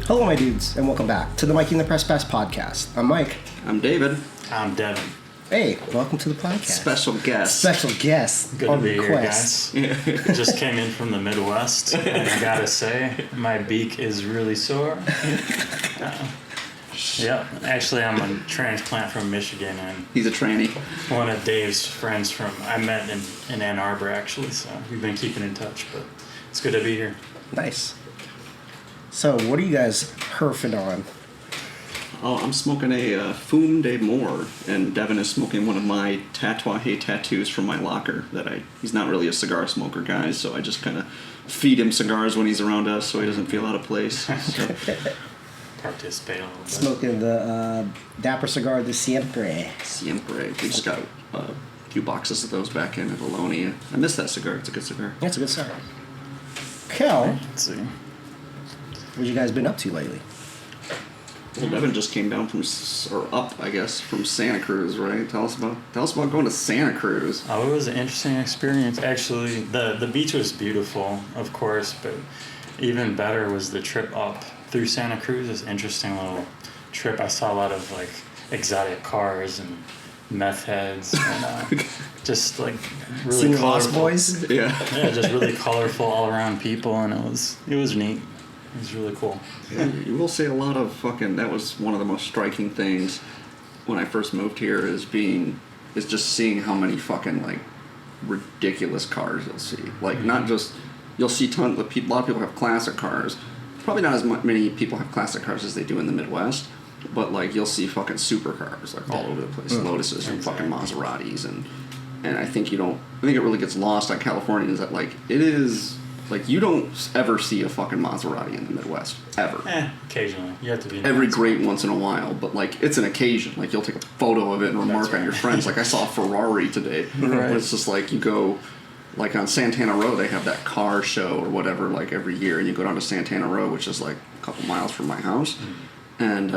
Hello, my dudes, and welcome back to the Mikey and the Press Pass podcast. I'm Mike. I'm David. I'm Devin. Hey, welcome to the podcast. Special guest. Special guest. Good on to be request. here, guys. Just came in from the Midwest, and I gotta say, my beak is really sore. Yeah, actually, I'm a transplant from Michigan, and He's a tranny. one of Dave's friends I met in Ann Arbor, actually, so we've been keeping in touch, but it's good to be here. Nice. So, what are you guys herfing on? Oh, I'm smoking a Fume de Moore, and Devin is smoking one of my tattoos from my locker. He's not really a cigar smoker, guys, so I just kind of feed him cigars when he's around us, so he doesn't feel out of place. So. Participate a little bit. Smoking the Dapper Cigar de Siempre. Siempre. We just got a few boxes of those back in at Alonia. I miss that cigar. It's a good cigar. That's a good cigar. Kel, Let's see. what you guys been up to lately? Well, Devin just came down from Santa Cruz, right? Tell us about going to Santa Cruz. Oh, it was an interesting experience. Actually, the beach was beautiful, of course, but even better was the trip up through Santa Cruz. This interesting little trip. I saw a lot of like exotic cars and meth heads, and just like really Seen colorful. Lost Boys? Yeah. Yeah, just really colorful all around people, and it was neat. It was really cool. Yeah, you will see a lot of that was one of the most striking things when I first moved here is just seeing how many fucking like ridiculous cars you'll see. Like not just, you'll see a lot of people have classic cars. Probably not as many people have classic cars as they do in the Midwest, but like you'll see fucking supercars like all over the place. Lotuses and fucking Maseratis and I think it really gets lost on California is that like it is. Like, you don't ever see a fucking Maserati in the Midwest. Ever. Occasionally. You have to be Every great once in a while, but, like, it's an occasion. Like, you'll take a photo of it and remark on your friends. Like, I saw a Ferrari today. Right. It's just like, you go, like, on Santana Row, they have that car show or whatever, like, every year. And you go down to Santana Row, which is, like, a couple miles from my house. And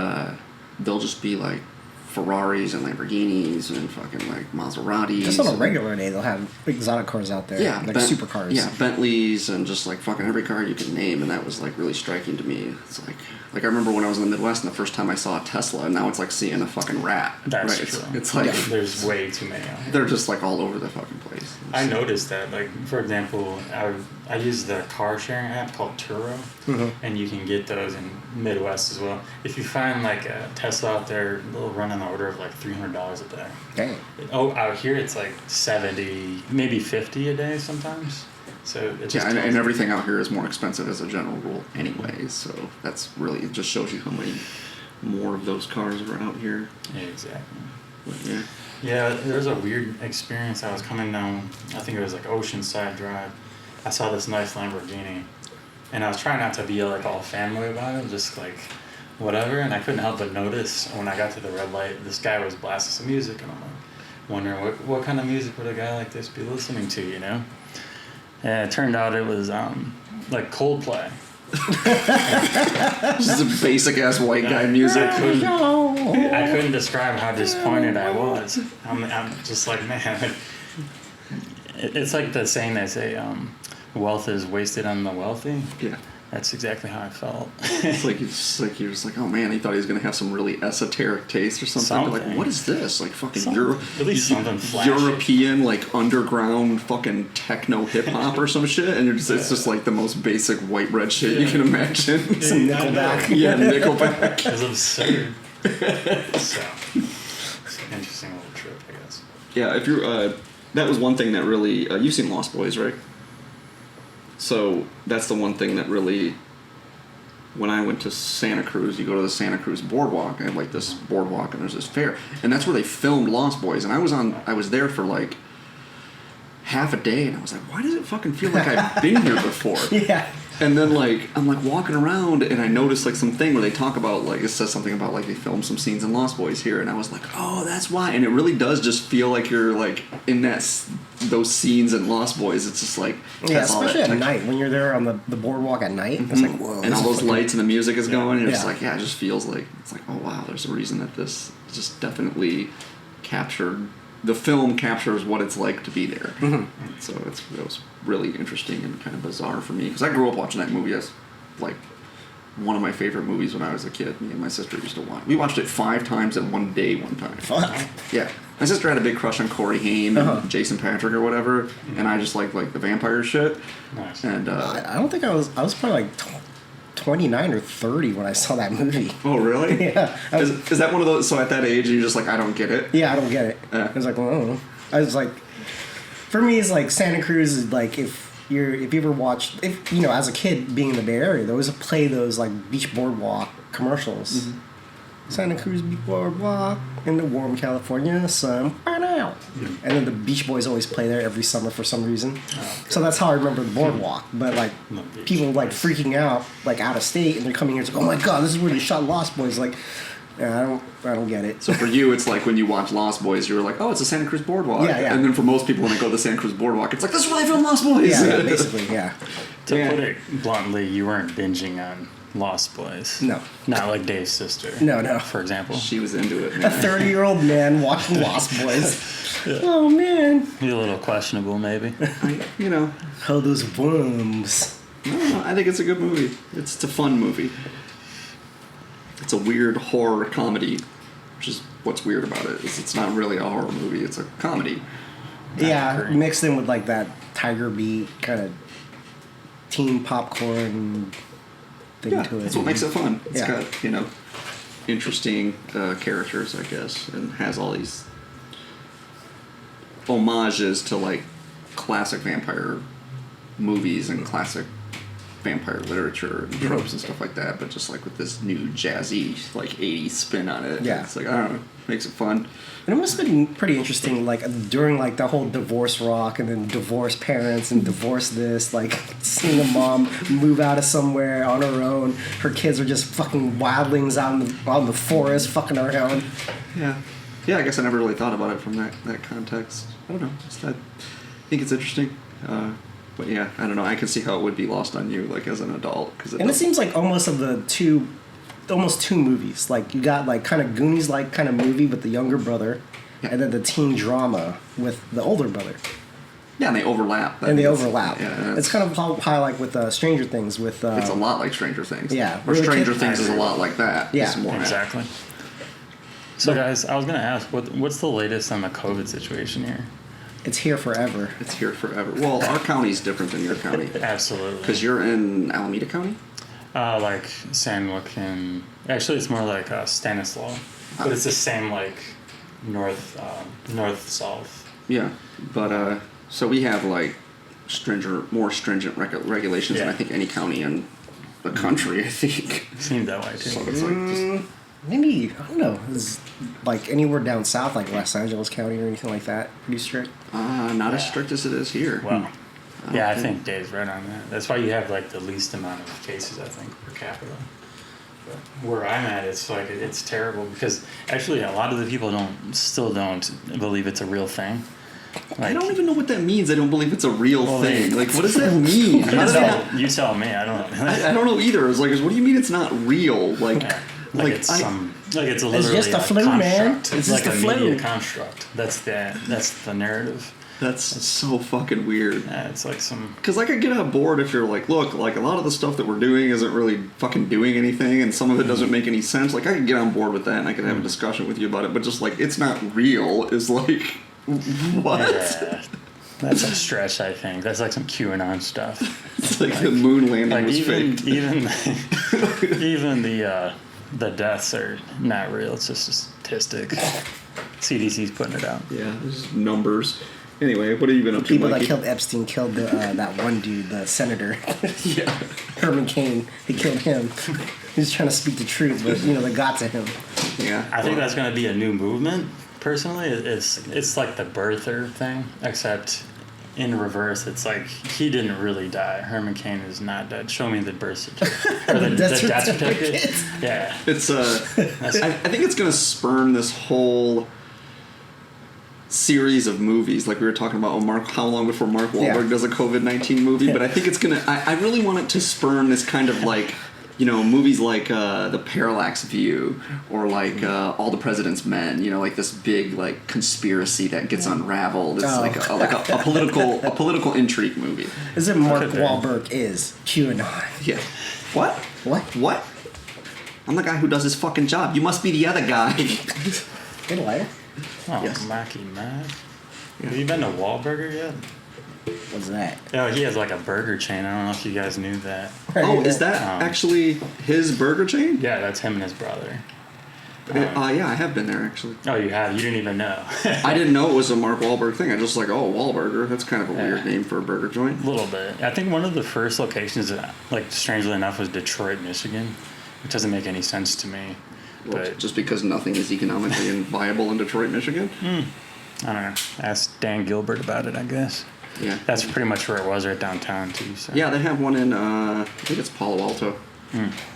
they'll just be, like, Ferraris and Lamborghinis and fucking like Maseratis. Just on a regular day, they'll have exotic cars out there. Yeah, like supercars. Yeah, Bentleys and just like fucking every car you can name, and that was like really striking to me. It's like I remember when I was in the Midwest and the first time I saw a Tesla, and now it's like seeing a fucking rat. That's right? true. It's like there's way too many out here. they're just like all over the fucking place. I noticed that, like, for example, I use the car sharing app called Turo, and you can get those in Midwest as well. If you find, like, a Tesla out there, they'll run on the order of, like, $300 a day. Dang. Oh, out here it's, like, 70, maybe 50 a day sometimes. So it just and everything out here is more expensive as a general rule anyways, so that's really, it just shows you how many more of those cars are out here. Yeah, exactly. But, yeah. Yeah, there was a weird experience. I was coming down, I think it was like Oceanside Drive. I saw this nice Lamborghini, and I was trying not to be like all family about it, just like whatever, and I couldn't help but notice when I got to the red light, this guy was blasting some music, and I'm like wondering what kind of music would a guy like this be listening to, you know? And it turned out it was like Coldplay. Just a basic ass white guy music. I couldn't describe how disappointed I was. I'm just like, man, it's like the saying they say, wealth is wasted on the wealthy. Yeah. That's exactly how I felt. It's like you're just like, oh man, he thought he was gonna have some really esoteric taste or something. Like, what is this? Like fucking at least something flashy. European, like underground fucking techno hip hop or some shit, and it's just like the most basic white bread shit you can imagine. Some Nickelback. Yeah, Nickelback. It's absurd. So it's an interesting little trip, I guess. Yeah, if you're that was one thing that really you've seen Lost Boys, right? So that's the one thing that really, when I went to Santa Cruz, you go to the Santa Cruz boardwalk, and like this boardwalk, and there's this fair, and that's where they filmed Lost Boys, and I was there for like half a day, and I was like, why does it fucking feel like I've been here before? Yeah. And then like I'm like walking around, and I noticed like some thing where they talk about like it says something about like they filmed some scenes in Lost Boys here, and I was like, oh, that's why. And it really does just feel like you're like in those scenes in Lost Boys. It's just like especially at night when you're there on the boardwalk at night. It's like whoa, and all those lights and the music is going. And it's Yeah. like it just feels like it's like oh wow, there's a reason that this just definitely captured. The film captures what it's like to be there. So it was really interesting and kind of bizarre for me because I grew up watching that movie as like one of my favorite movies when I was a kid. Me and my sister used to watch. We watched it 5 times in one day one time. Fuck. Yeah. My sister had a big crush on Corey Haim and Jason Patrick or whatever, and I just liked like the vampire shit. Nice. And I don't think I was probably like 29 or 30 when I saw that movie. oh really? Yeah. Is that one of those? So at that age, you're just like, I don't get it. Yeah, I don't get it. I was like, well, I was like, for me, it's like Santa Cruz is like if you ever watched, if you know, as a kid being in the Bay Area, they always play those like Beach Boardwalk commercials. Mm-hmm. Santa Cruz Beach Boardwalk in the warm California sun. And then the Beach Boys always play there every summer for some reason. So that's how I remember the boardwalk. But like people like freaking out like out of state and they're coming here. It's like, oh my god, this is where they shot Lost Boys. Like, yeah, I don't get it. So for you, it's like when you watch Lost Boys, you're like, oh, it's a Santa Cruz Boardwalk. Yeah. And then for most people, when they go to the Santa Cruz Boardwalk, it's like, this is where they filmed Lost Boys. Yeah, basically, yeah. To put it bluntly, you weren't binging on Lost Boys. No. Not like Dave's sister. No. For example. She was into it. A Man. 30-year-old man watching Lost Boys. Oh man. You're a little questionable, maybe. You know, Oh, those worms. no, I think it's a good movie. It's a fun movie. It's a weird horror comedy, which is what's weird about it. Is it's not really a horror movie. It's a comedy. Yeah, agree. mixed in with like that Tiger Beat kind of teen popcorn thing Yeah, to it. that's what makes it fun. It's Yeah. got, interesting characters, I guess, and has all these homages to like classic vampire movies and classic vampire literature and tropes and stuff like that, but just like with this new jazzy like 80s spin on it. Yeah. It's like, I don't know, makes it fun. And it must have been pretty interesting, like during like the whole divorce rock and then divorce parents and divorce this, like seeing a mom move out of somewhere on her own. Her kids are just fucking wildlings out in the forest, fucking around. Yeah, I guess I never really thought about it from that context. I don't know. I think it's interesting. But yeah, I don't know. I can see how it would be lost on you, like as an adult, And it seems like almost two movies. Like you got like kind of Goonies like kind of movie with the younger brother, Yeah. and then the teen drama with the older brother. Yeah, and they overlap. And they overlap. Yeah, It's kind of how I like with Stranger Things. With it's a lot like Stranger Things. Yeah, or really Stranger kid- Things is a lot like that. Yeah. It's more Exactly. So, guys, I was going to ask, what's the latest on the COVID situation here? it's here forever. It's here forever. Well, our county's different than your county Absolutely. because you're in Alameda County. Like Sandwick and... Actually, it's more like Stanislaus. But it's the same, like, north-south. Yeah, but so we have like more stringent regulations than I think any county in the country. I think. Seemed that way, too. So it's like just, Maybe I don't know. It's like anywhere down south, like Los Angeles County or anything like that. Pretty strict. not as strict as it is here. Well, yeah, I think Dave's right on that. That's why you have, like, the least amount of cases, I think, per capita. But where I'm at, it's like, it's terrible because actually a lot of the people still don't believe it's a real thing. I don't even know what that means. I don't believe it's a real thing. Like, what does that mean? How does that? You tell me. I don't know. I don't know either. It's like, what do you mean it's not real? Like, Yeah. like it's I, it's literally just a a flu, construct. man. It's It's like just a a flu. media construct. That's the narrative. that's so fucking weird. Yeah, it's like some. Because I could get on board if you're like, look, like a lot of the stuff that we're doing isn't really fucking doing anything, and some of it doesn't make any sense. Like I could get on board with that, and I could have a discussion with you about it. But just like it's not real is like, what? Yeah, that's a stretch. I think that's like some QAnon stuff. It's like the moon landing Like was even fake. even the deaths are not real. It's just a statistic. CDC's putting it out. Yeah, there's numbers. Anyway, what have you been up to, People that Mikey? killed Epstein killed that one dude, the senator, Yeah. Herman Cain. He killed him. He was trying to speak the truth, but they got to him. Yeah. I think that's going to be a new movement. Personally, it's like the birther thing, except in reverse. It's like he didn't really die. Herman Cain is not dead. Show me the birth certificate or the death certificate. Yeah, It's I think it's gonna spurn this whole series of movies, like we were talking about. How long before Mark Wahlberg does a COVID-19 movie? But I think it's gonna. I really want it to spurn this kind of like, movies like The Parallax View or like All the President's Men. Like this big like conspiracy that gets unraveled. It's like a political intrigue movie. Is it Mark Okay. Wahlberg is QAnon? Yeah. What? What? What? I'm the guy who does his fucking job. You must be the other guy. Good liar. Oh, Yes. Mackie Mac. Have you been to Wahlburger yet? What's that? Oh, he has like a burger chain. I don't know if you guys knew that. Oh, is that actually his burger chain? Yeah, that's him and his brother. Yeah, I have been there actually. Oh, you have? You didn't even know. I didn't know it was a Mark Wahlberg thing. I just like, oh, Wahlburger. That's kind of a weird Yeah. name for a burger joint. A little bit. I think one of the first locations, like strangely enough, was Detroit, Michigan, which doesn't make any sense to me. Well, But just because nothing is economically viable in Detroit, Michigan. I don't know. Ask Dan Gilbert about it, I guess. Yeah. That's pretty much where it was, right downtown too. So. Yeah, they have one in I think it's Palo Alto,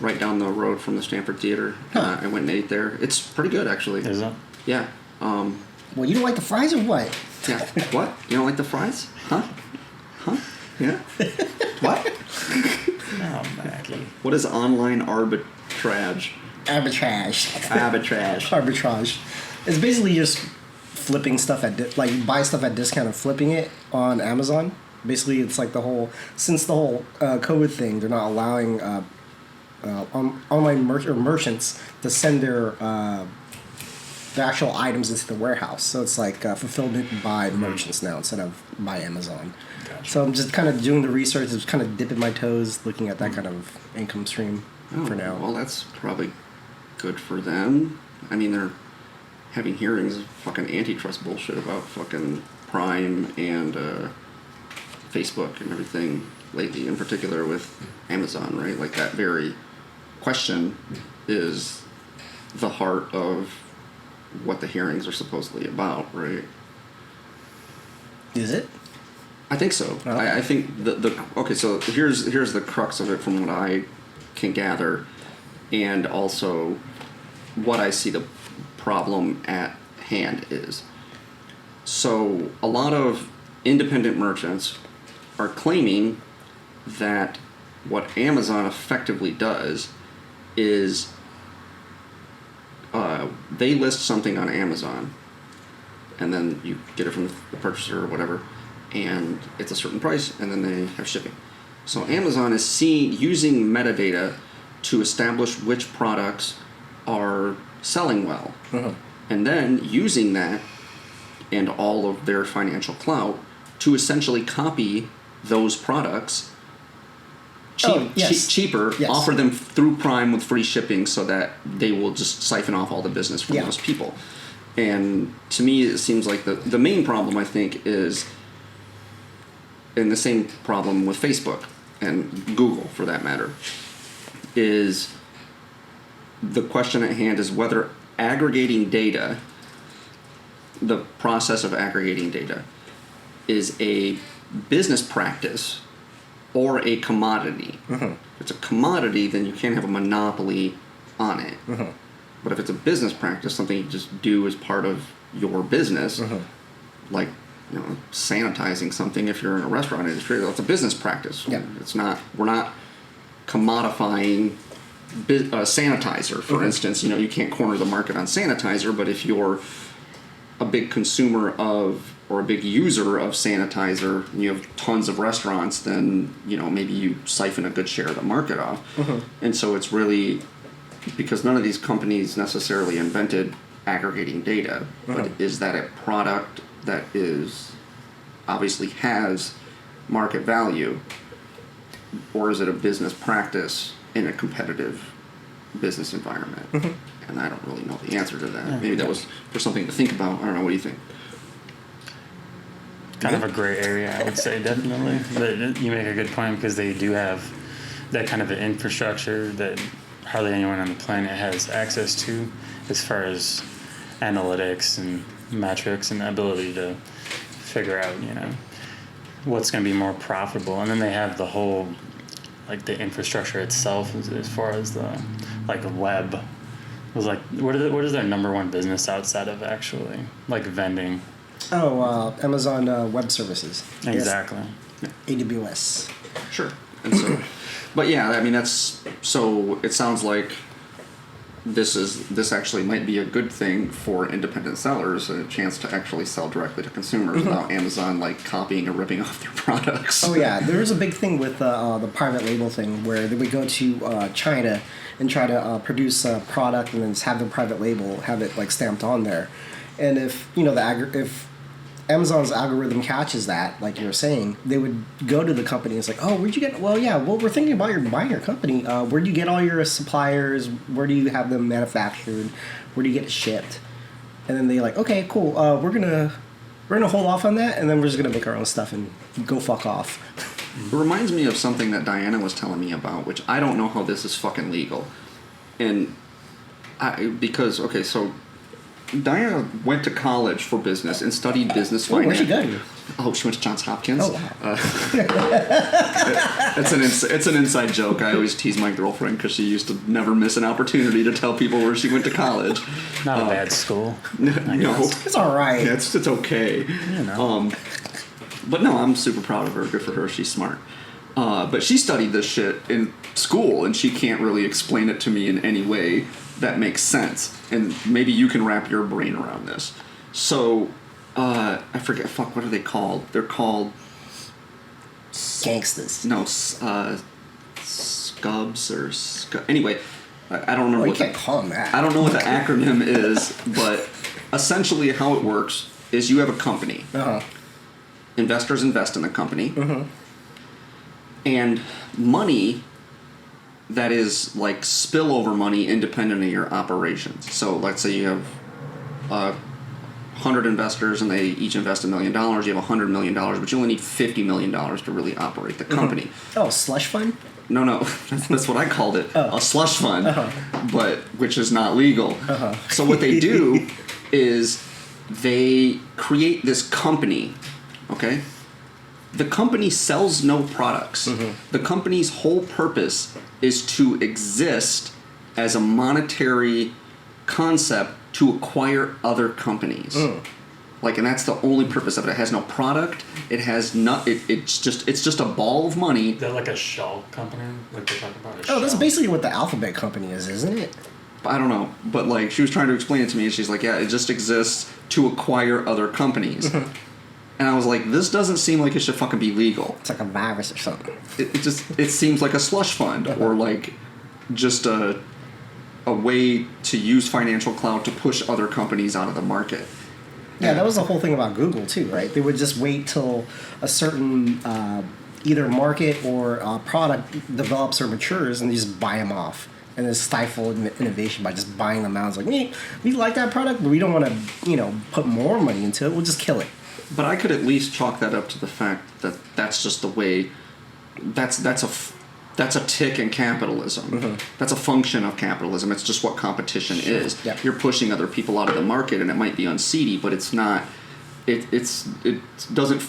right down the road from the Stanford Theater. I went and ate there. It's pretty good actually. Is it? Yeah. Well, you don't like the fries or what? Yeah. What? You don't like the fries? Huh? Huh? Yeah. What? Oh, Mackie. What is online arbitrage? Arbitrage. Arbitrage. Arbitrage. It's basically just flipping stuff at like buy stuff at discount and flipping it on Amazon. Basically, it's like since the whole COVID thing, they're not allowing online merchants to send their actual items into the warehouse. So it's like fulfillment by merchants now instead of by Amazon. Gotcha. So I'm just kind of doing the research, just kind of dipping my toes, looking at that kind of income stream for now. Well, that's probably good for them. I mean, they're having hearings of fucking antitrust bullshit about fucking Prime and Facebook and everything lately, in particular with Amazon, right? Like that very question is the heart of what the hearings are supposedly about, right? Is it? I think so. Oh. I think okay. So here's the crux of it from what I can gather, and also what I see the problem at hand is. So a lot of independent merchants are claiming that what Amazon effectively does is they list something on Amazon, and then you get it from the purchaser or whatever, and it's a certain price, and then they have shipping. So Amazon is using metadata to establish which products are selling well, and then using that and all of their financial clout to essentially copy those products cheaper, Yes. offer them through Prime with free shipping so that they will just siphon off all the business from Yeah. those people. And to me, it seems like the main problem, I think, is, and the same problem with Facebook and Google for that matter, is the question at hand is whether aggregating data, the process of aggregating data, is a business practice or a commodity. If it's a commodity, then you can't have a monopoly on it. But if it's a business practice, something you just do as part of your business, like sanitizing something if you're in a restaurant industry, that's a business practice. Yeah. It's not. We're not commodifying sanitizer, for instance. You can't corner the market on sanitizer, but if you're a big consumer of or a big user of sanitizer, and you have tons of restaurants, then maybe you siphon a good share of the market off. And so it's really because none of these companies necessarily invented aggregating data, but is that a product that is obviously has market value, or is it a business practice in a competitive business environment? And I don't really know the answer to that. Maybe that was for something to think about. I don't know. What do you think? Kind of a gray area, I would say, definitely. But you make a good point because they do have that kind of an infrastructure that hardly anyone on the planet has access to as far as analytics and metrics and the ability to figure out, what's going to be more profitable. And then they have the whole, like the infrastructure itself as far as the, like web. It was like, what is their number one business outside of actually, like vending? Amazon Web Services. Exactly. Yes. AWS. Sure. And so, but yeah, I mean, so it sounds like this actually might be a good thing for independent sellers, a chance to actually sell directly to consumers without Amazon like copying or ripping off their products. Oh yeah, there was a big thing with the private label thing where they would go to China and try to produce a product and then just have the private label, have it like stamped on there, and if if Amazon's algorithm catches that, like you were saying, they would go to the company and it's like, oh, where'd you get? Well, yeah, well, we're thinking about buying your company. Where do you get all your suppliers? Where do you have them manufactured? Where do you get it shipped? And then they're like, okay, cool. We're gonna hold off on that, and then we're just gonna make our own stuff and go fuck off. It reminds me of something that Diana was telling me about, which I don't know how this is fucking legal, and so. Diana went to college for business and studied business finance. Where'd she go? Oh, she went to Johns Hopkins. Oh, wow. It's an inside joke. I always tease my girlfriend because she used to never miss an opportunity to tell people where she went to college. Not a bad school. No, it's all right. Yeah, it's okay. You know. But no, I'm super proud of her. Good for her. She's smart. But she studied this shit in school, and she can't really explain it to me in any way that makes sense. And maybe you can wrap your brain around this. So, I forget. Fuck, what are they called? They're called Gangsters. No, Scubs or anyway. I don't remember. You can't call them that. I don't know what the acronym is, but essentially how it works is you have a company. Uh-huh. Investors invest in the company, Mm-hmm. and money that is like spillover money independent of your operations. So let's say you have 100 investors and they each invest $1 million. You have $100 million, but you only need $50 million to really operate the company. Mm-hmm. Oh, slush fund? No, that's what I called it, a slush fund, but which is not legal. So what they do is they create this company, okay? The company sells no products. The company's whole purpose is to exist as a monetary concept to acquire other companies. Like, and that's the only purpose of it. It has no product. It has not. It's just a ball of money. Is that like a shell company? Like they talk about a Oh, that's shell? basically what the Alphabet Company is, isn't it? I don't know, but like she was trying to explain it to me, and she's like, "Yeah, it just exists to acquire other companies." And I was like, "This doesn't seem like it should fucking be legal." It's like a virus or something. It seems like a slush fund or like just a way to use financial clout to push other companies out of the market. Yeah, that was the whole thing about Google too, right? They would just wait till a certain either market or product develops or matures, and they just buy them off, and then stifle innovation by just buying them out. It's like, we like that product, but we don't want to, put more money into it. We'll just kill it. But I could at least chalk that up to the fact that that's just the way. That's a tick in capitalism. That's a function of capitalism. It's just what competition is. Yep. You're pushing other people out of the market, and it might be unseedy, but it's not. It doesn't.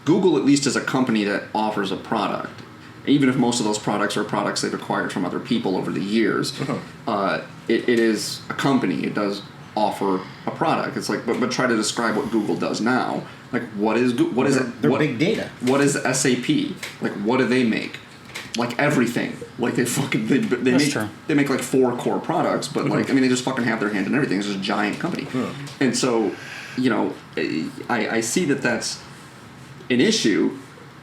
Google at least is a company that offers a product, even if most of those products are products they've acquired from other people over the years. It is a company. It does offer a product. It's like, but try to describe what Google does now. Like, what is what is it? They're big data. What is SAP? Like, what do they make? Like everything. Like they make like 4 core products, but like I mean they just fucking have their hand in everything. It's just a giant company. And so, I see that that's an issue,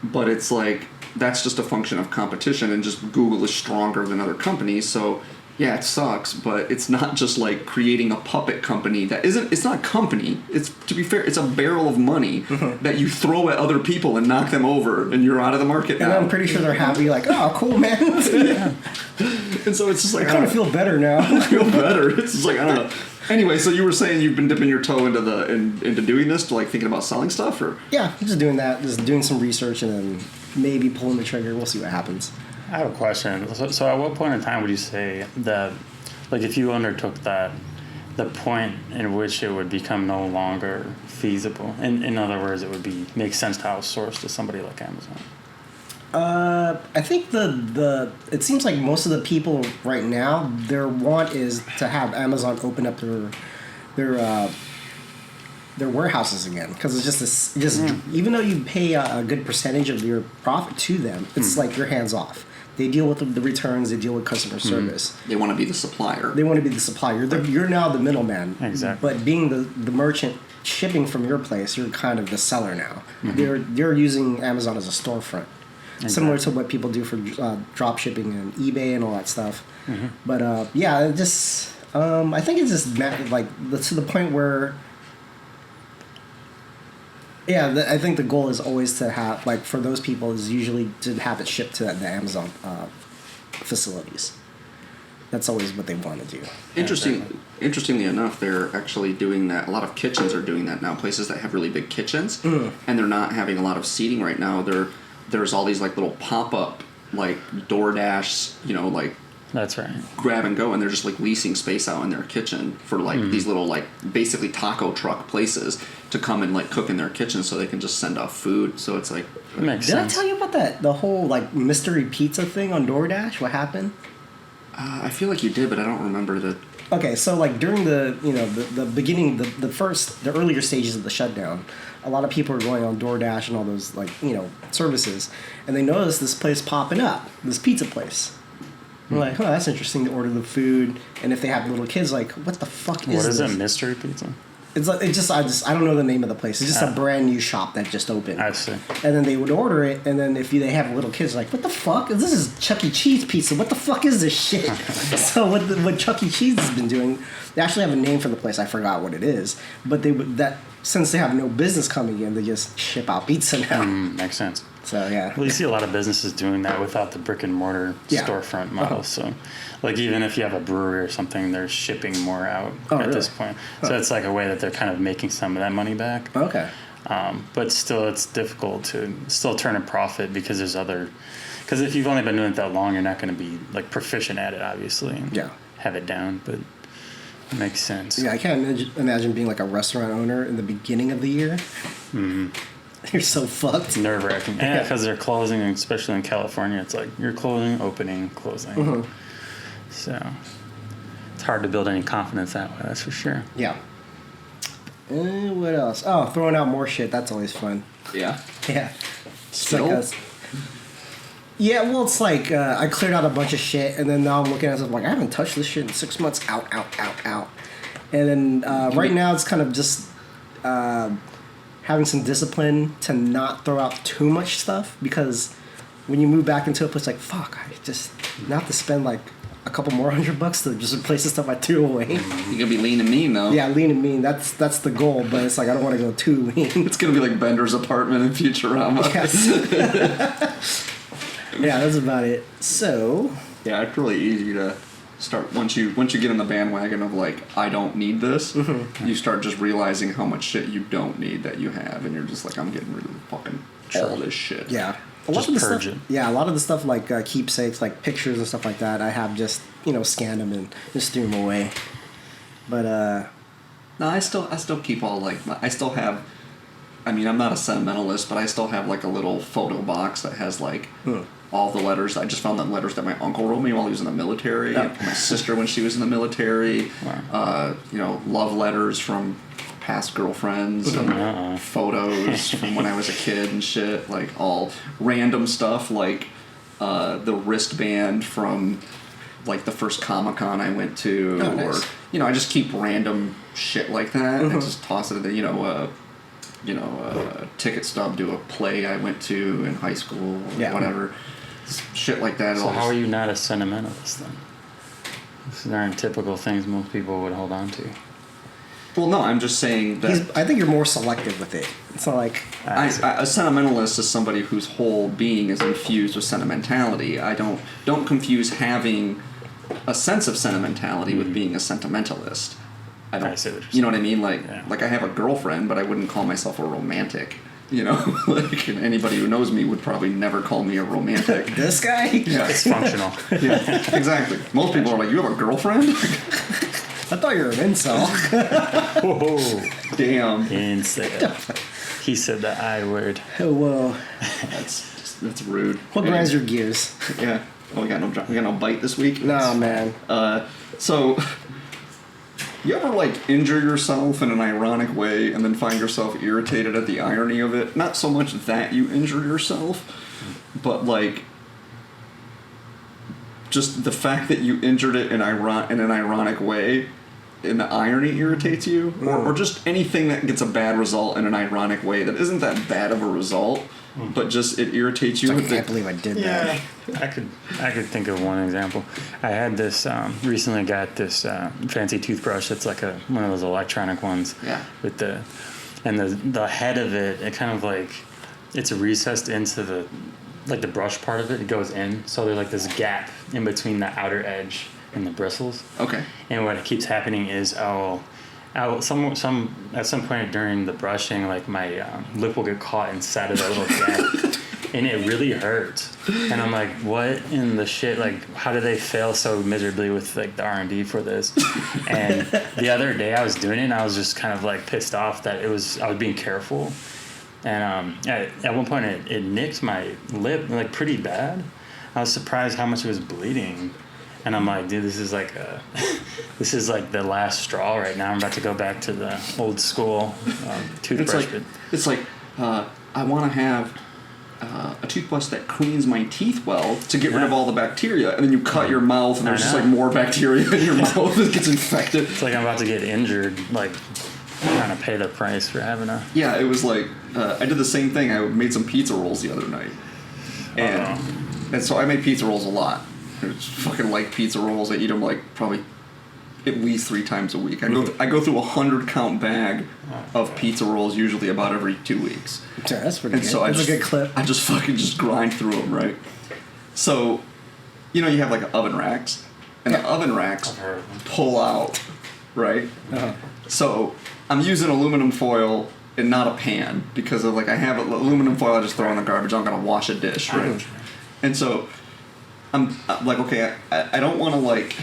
but it's like that's just a function of competition, and just Google is stronger than other companies. So yeah, it sucks, but it's not just like creating a puppet company that isn't. It's not a company. It's, to be fair, it's a barrel of money that you throw at other people and knock them over, and you're out of the market now. And I'm pretty sure they're happy, like, oh, cool, man. Yeah. And so it's just like I kind of feel better now. I feel better. It's just like, I don't know. Anyway, so you were saying you've been dipping your toe into doing this, to like thinking about selling stuff, or? Yeah, just doing that, just doing some research, and then maybe pulling the trigger. We'll see what happens. I have a question. So at what point in time would you say that, like, if you undertook that, the point in which it would become no longer feasible? In other words, it would make sense to outsource to somebody like Amazon? I think it seems like most of the people right now, their want is to have Amazon open up their warehouses again, because it's just even though you pay a good percentage of your profit to them, it's like your hands off. They deal with the returns. They deal with customer service. They want to be the supplier. They want to be the supplier. You're now the middleman. Exactly. But being the merchant shipping from your place, you're kind of the seller now. They're using Amazon as a storefront, similar to what people do for drop shipping and eBay and all that stuff. But yeah, it just I think it's just like to the point where. Yeah, I think the goal is always to have, like, for those people, is usually to have it shipped to the Amazon facilities. That's always what they want to do. Interestingly enough, they're actually doing that. A lot of kitchens are doing that now. Places that have really big kitchens, and they're not having a lot of seating right now. There's all these like little pop-up like DoorDash, like. That's right. Grab and go, and they're just like leasing space out in their kitchen for like these little like basically taco truck places to come and like cook in their kitchen so they can just send off food. So it's like Makes Did sense. I tell you about the whole like mystery pizza thing on DoorDash? What happened? I feel like you did, but I don't remember the. Okay, so like during the beginning, the earlier stages of the shutdown, a lot of people are going on DoorDash and all those like services, and they noticed this place popping up, this pizza place. I'm like, oh, that's interesting to order the food, and if they have little kids, like, what the fuck is this? What is it? Mystery pizza? It's like I don't know the name of the place. It's just a brand new shop that just opened. I see. And then they would order it, and then if they have little kids, like, what the fuck? This is Chuck E. Cheese pizza. What the fuck is this shit? So what Chuck E. Cheese has been doing, they actually have a name for the place. I forgot what it is, but since they have no business coming in, they just ship out pizza now. Makes sense. So yeah. Well, you see a lot of businesses doing that without the brick and mortar storefront model. So, like, even if you have a brewery or something, they're shipping more out at this point. So it's like a way that they're kind of making some of that money back. Okay. But still, it's difficult to still turn a profit because there's other. Because if you've only been doing it that long, you're not going to be like proficient at it, obviously. And have it down, but it makes sense. Yeah, I can't imagine being like a restaurant owner in the beginning of the year. You're so fucked. Nerve wracking. Yeah, because they're closing, especially in California. It's like you're closing, opening, closing. So it's hard to build any confidence that way. That's for sure. Yeah. What else? Oh, throwing out more shit. That's always fun. Yeah. Yeah. Still? Yeah, well, it's like I cleared out a bunch of shit, and then now I'm looking at it, I'm like, I haven't touched this shit in 6 months. Out. And then right now it's kind of just having some discipline to not throw out too much stuff, because when you move back into a place, like, fuck, I just not to spend like a couple more $100 to just replace the stuff I threw away. You're gonna be lean and mean though. Yeah, lean and mean. That's the goal, but it's like I don't want to go too lean. It's gonna be like Bender's apartment in Futurama. Yes. Yeah, that's about it. So Yeah, it's really easy to start once you get in the bandwagon of like, I don't need this. You start just realizing how much shit you don't need that you have, and you're just like, I'm getting rid of fucking all this shit. yeah, Just purge it. Yeah, a lot of the stuff like keepsakes, like pictures and stuff like that, I have just scanned them and just threw them away. But No, I still keep all like I still have. I mean, I'm not a sentimentalist, but I still have like a little photo box that has like all the letters. I just found the letters that my uncle wrote me while he was in the military. Oh. My sister when she was in the military. Wow. Love letters from past girlfriends and photos from when I was a kid and shit. Like all random stuff, like the wristband from like the first Comic-Con I went to, nice. Or I just keep random shit like that and just toss it in the a ticket stub to a play I went to in high school or whatever. Shit like that. So how are you not a sentimentalist then? These aren't typical things most people would hold on to. Well, no, I'm just saying that I think you're more selective with it. It's not like a sentimentalist is somebody whose whole being is infused with sentimentality. I don't confuse having a sense of sentimentality with being a sentimentalist. I see what you're saying. You know what I mean? Like I have a girlfriend, but I wouldn't call myself a romantic. Like anybody who knows me would probably never call me a romantic. this guy. Yeah. It's functional. Yeah, exactly. Most people are like, "You have a girlfriend?" I thought you were an incel. Whoa. Damn. Incel. He said the I word. Oh, whoa. That's rude. What grinds your gears? Yeah. Oh, we got no bite this week. Nah, man. So, you ever like injure yourself in an ironic way and then find yourself irritated at the irony of it? Not so much that you injured yourself, but like just the fact that you injured it in an ironic way, and the irony irritates you, or just anything that gets a bad result in an ironic way that isn't that bad of a result, but just it irritates you. I can't believe I did that. I could think of one example. I had this recently got this fancy toothbrush. It's like one of those electronic ones. Yeah. With the head of it kind of like it's recessed into the brush part of it. It goes in, so there's like this gap in between the outer edge and the bristles. Okay. And what keeps happening is at some point during the brushing, like my lip will get caught inside of that little gap, and it really hurts. And I'm like, what in the shit? Like, how did they fail so miserably with like the R&D for this? And the other day I was doing it, and I was just kind of like pissed off that I was being careful. And at one point it nicked my lip like pretty bad. I was surprised how much it was bleeding. And I'm like, dude, this is like the last straw right now. I'm about to go back to the old school toothbrush. It's like I want to have a toothbrush that cleans my teeth well to get rid of all the bacteria, and then you cut your mouth, and there's just like more bacteria in your mouth that gets infected. It's like I'm about to get injured, like trying to pay the price for having a. Yeah, it was like I did the same thing. I made some pizza rolls the other night, and so I make pizza rolls a lot. I just fucking like pizza rolls. I eat them like probably at least 3 times a week. I go through 100-count bag of pizza rolls usually about every 2 weeks. Yeah, that's pretty good. So that's a good clip. I just fucking grind through them, right? So, you have like oven racks, and the oven racks pull out, right? Uh-huh. So I'm using aluminum foil and not a pan because of like I have aluminum foil I just throw in the garbage. I'm gonna wash a dish, right? And so I'm like, okay, I don't want to like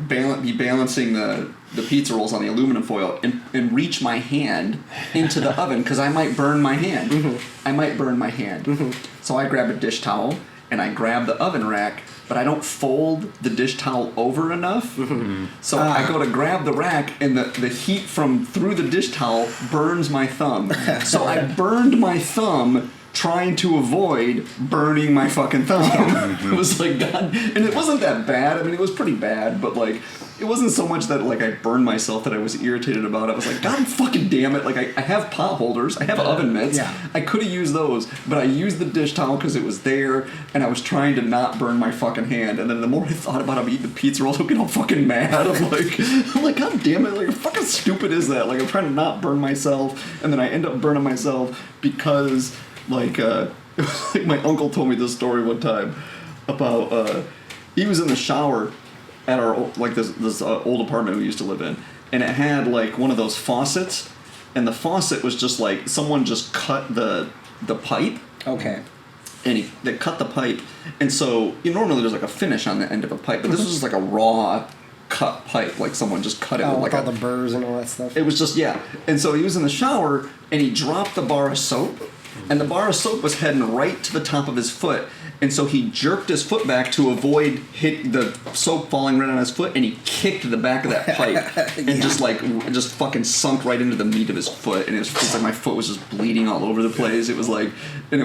be balancing the pizza rolls on the aluminum foil and reach my hand into the oven because I might burn my hand. Mm-hmm. I might burn my hand. Mm-hmm. So I grab a dish towel and I grab the oven rack, but I don't fold the dish towel over enough. Mm-hmm. So I go to grab the rack, and the heat from through the dish towel burns my thumb. So I burned my thumb trying to avoid burning my fucking thumb. It was like, God, and it wasn't that bad. I mean, it was pretty bad, but like, it wasn't so much that like I burned myself that I was irritated about it. I was like, God fucking damn it. Like I have pot holders, I have oven mitts. Yeah. I could have used those, but I used the dish towel because it was there, and I was trying to not burn my fucking hand. And then the more I thought about it, I'm eating the pizza rolls, I'm getting all fucking mad. I'm like, God damn it. Like, how fucking stupid is that? Like, I'm trying to not burn myself, and then I end up burning myself because like, it was like my uncle told me this story one time about, he was in the shower at our, like, this old apartment we used to live in, and it had, like, one of those faucets, and the faucet was just, like, someone just cut the pipe. Okay. And they cut the pipe, and so, normally there's, like, a finish on the end of a pipe, but this was just, like, a raw cut pipe, like someone just cut it with, like, all the burrs and all that stuff. It was just, yeah. And so he was in the shower, and he dropped the bar of soap, and the bar of soap was heading right to the top of his foot, and so he jerked his foot back to avoid the soap falling right on his foot, and he kicked the back of that pipe, and just fucking sunk right into the meat of his foot, and it was just like my foot was just bleeding all over the place. It was like, and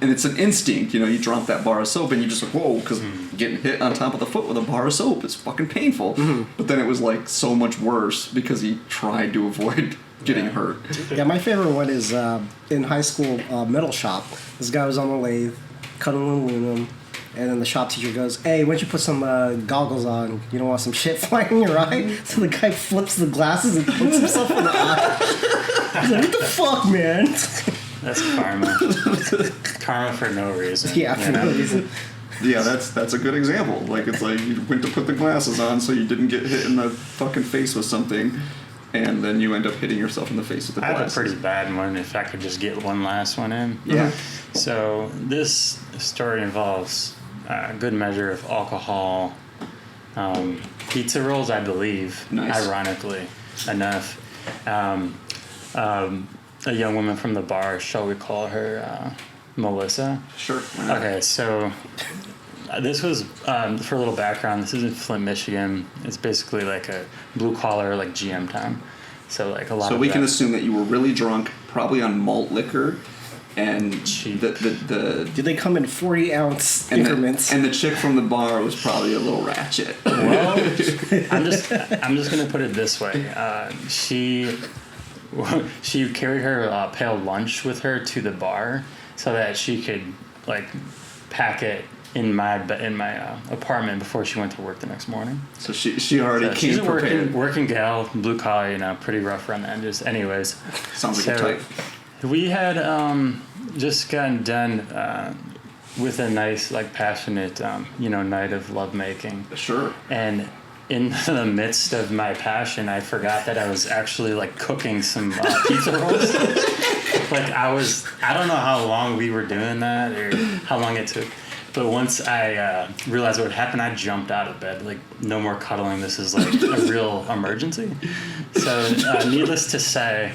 it's an instinct, you drop that bar of soap, and you just like, whoa, because getting hit on top of the foot with a bar of soap is fucking painful. Mm-hmm. But then it was like so much worse because he tried to avoid getting hurt. Yeah, my favorite one is in high school metal shop. This guy was on the lathe, cutting aluminum, and then the shop teacher goes, "Hey, why don't you put some goggles on? You don't want some shit flying in your eye?" So the guy flips the glasses and puts himself in the eye. He's like, "What the fuck, man?" That's karma. Karma for no reason. Yeah, for no reason. Yeah, that's a good example. Like, it's like you went to put the glasses on so you didn't get hit in the fucking face with something, and then you end up hitting yourself in the face with the glasses. I have a pretty bad one, if I could just get one last one in. Yeah. So this story involves a good measure of alcohol, pizza rolls, I believe, nice. Ironically enough. A young woman from the bar, shall we call her Melissa? Sure. Okay, so this was, for a little background, this is in Flint, Michigan. It's basically like a blue-collar, like GM town. So like a lot. So we can assume that you were really drunk, probably on malt liquor, And Cheap. the Do they come in 40-ounce and increments? and the chick from the bar was probably a little ratchet. Well, I'm just gonna put it this way. She carried her pail lunch with her to the bar so that she could like pack it in my apartment before she went to work the next morning. So she already came She's a prepared. working gal, blue collar, pretty rough around the edges. Anyways, Sounds like a type. we had just gotten done with a nice, like, passionate, night of lovemaking. Sure. And in the midst of my passion, I forgot that I was actually like cooking some pizza rolls. Like I don't know how long we were doing that or how long it took. But once I realized what had happened, I jumped out of bed. Like, no more cuddling. This is like a real emergency. So needless to say,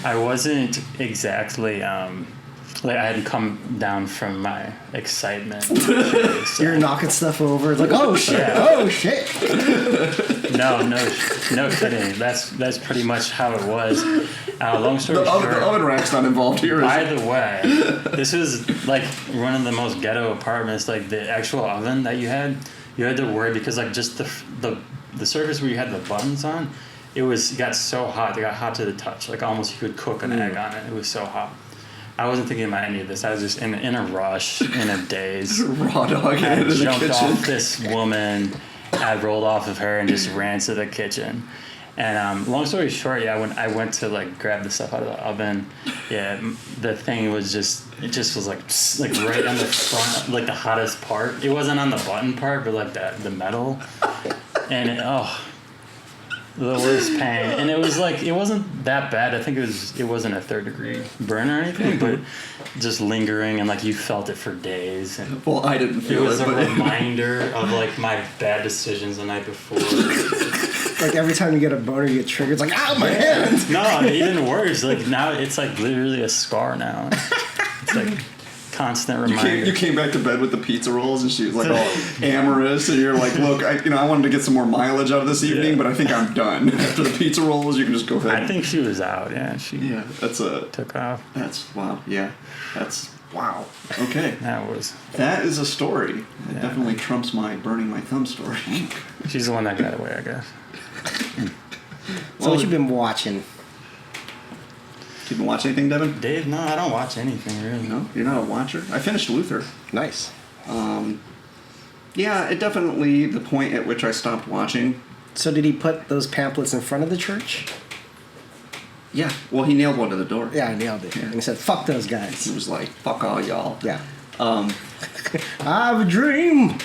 I wasn't exactly... I hadn't come down from my excitement. So. You're knocking stuff over. It's like, oh shit, oh shit. No kidding. That's pretty much how it was. Long story short. The oven rack's not involved here. By the way, this was like one of the most ghetto apartments. Like the actual oven that you had to worry because like just the surface where you had the buttons on, it got so hot. It got hot to the touch. Like almost you could cook an egg on it. It was so hot. I wasn't thinking about any of this. I was just in a rush, in a daze. Raw dog I in the jumped kitchen. off this woman. I rolled off of her and just ran to the kitchen. And long story short, I went to like grab the stuff out of the oven. Yeah, the thing was it just was like right on the front, like the hottest part. It wasn't on the button part, but like the metal. And the worst pain. And it was like, it wasn't that bad. I think it wasn't a 3rd degree burn or anything, but just lingering and like you felt it for days. And well, I didn't feel it. It was a reminder of like my bad decisions the night before. Like every time you get a boner, you get triggered. It's like, ow, my hand. No, even worse. Like now it's like literally a scar now. It's like constant reminder. You came back to bed with the pizza rolls, and she was like all amorous, and you're like, "Look, I wanted to get some more mileage out of this evening, but I think I'm done." After the pizza rolls, you can just go ahead. I think she was out. Yeah, that's took off. That's wow. Yeah, that's wow. Okay, that is a story. It definitely trumps my burning my thumb story. She's the one that got away, I guess. So what you been watching? You been watching anything, Devin? Dave, no, I don't watch anything really. No, you're not a watcher. I finished Luther. Nice. Yeah, it definitely the point at which I stopped watching. So did he put those pamphlets in front of the church? Yeah, well, he nailed one to the door. Yeah, I nailed it. Yeah. And he said, fuck those guys. He was like, fuck all y'all. Yeah. I have a dream.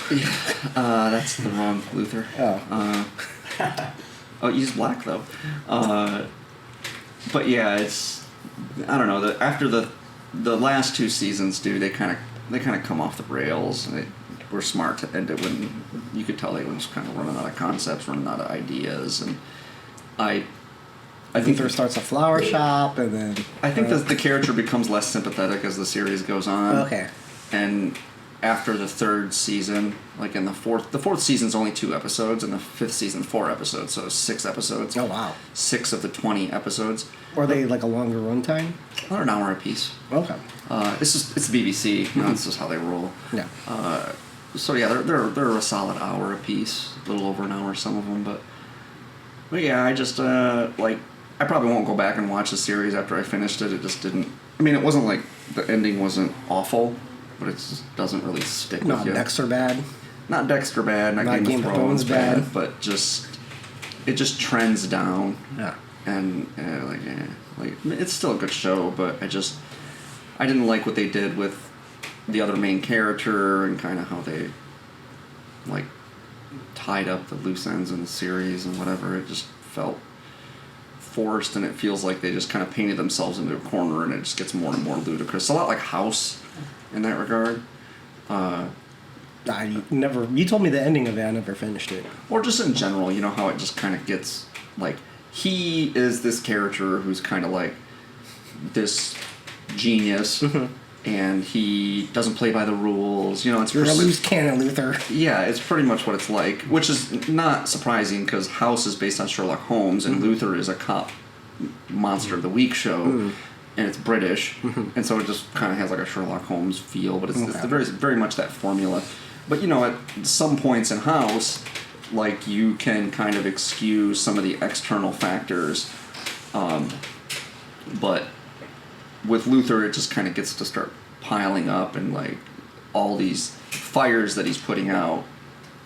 That's the wrong Luther. Oh, he's black though. But yeah, it's I don't know. After the last 2 seasons, dude, they kind of come off the rails. They were smart to end it when you could tell they were just kind of running out of concepts, running out of ideas, and I think Luther starts a flower shop, and then I think that the character becomes less sympathetic as the series goes on. Okay. And after the 3rd season, like in the fourth season's only 2 episodes, and the 5th season 4 episodes, so 6 episodes. Oh wow. 6 of the 20 episodes. Or are they like a longer runtime? About an hour apiece. Okay. It's BBC. You know, this is how they roll. Yeah. So yeah, they're a solid hour apiece, a little over an hour some of them, but yeah, I just I probably won't go back and watch the series after I finished it. It just didn't. I mean, it wasn't like the ending wasn't awful, but it just doesn't really stick with you. Not Dexter bad. Not Dexter bad. Not Game of Thrones bad. But it just trends down. Yeah. And it's still a good show, but I didn't like what they did with the other main character and kind of how they like tied up the loose ends in the series and whatever. It just felt forced, and it feels like they just kind of painted themselves into a corner, and it just gets more and more ludicrous. A lot like House in that regard. You told me the ending of it, I never finished it. Or just in general, you know how it just kind of gets like he is this character who's kind of like this genius, and he doesn't play by the rules. You know, it's you're a loose cannon, Luther. Yeah, it's pretty much what it's like, which is not surprising because House is based on Sherlock Holmes, and Luther is a cop monster of the week show. and it's British, and so it just kind of has like a Sherlock Holmes feel, but it's very, very much that formula. But you know, at some points in House, like you can kind of excuse some of the external factors, but with Luther, it just kind of gets to start piling up, and like all these fires that he's putting out,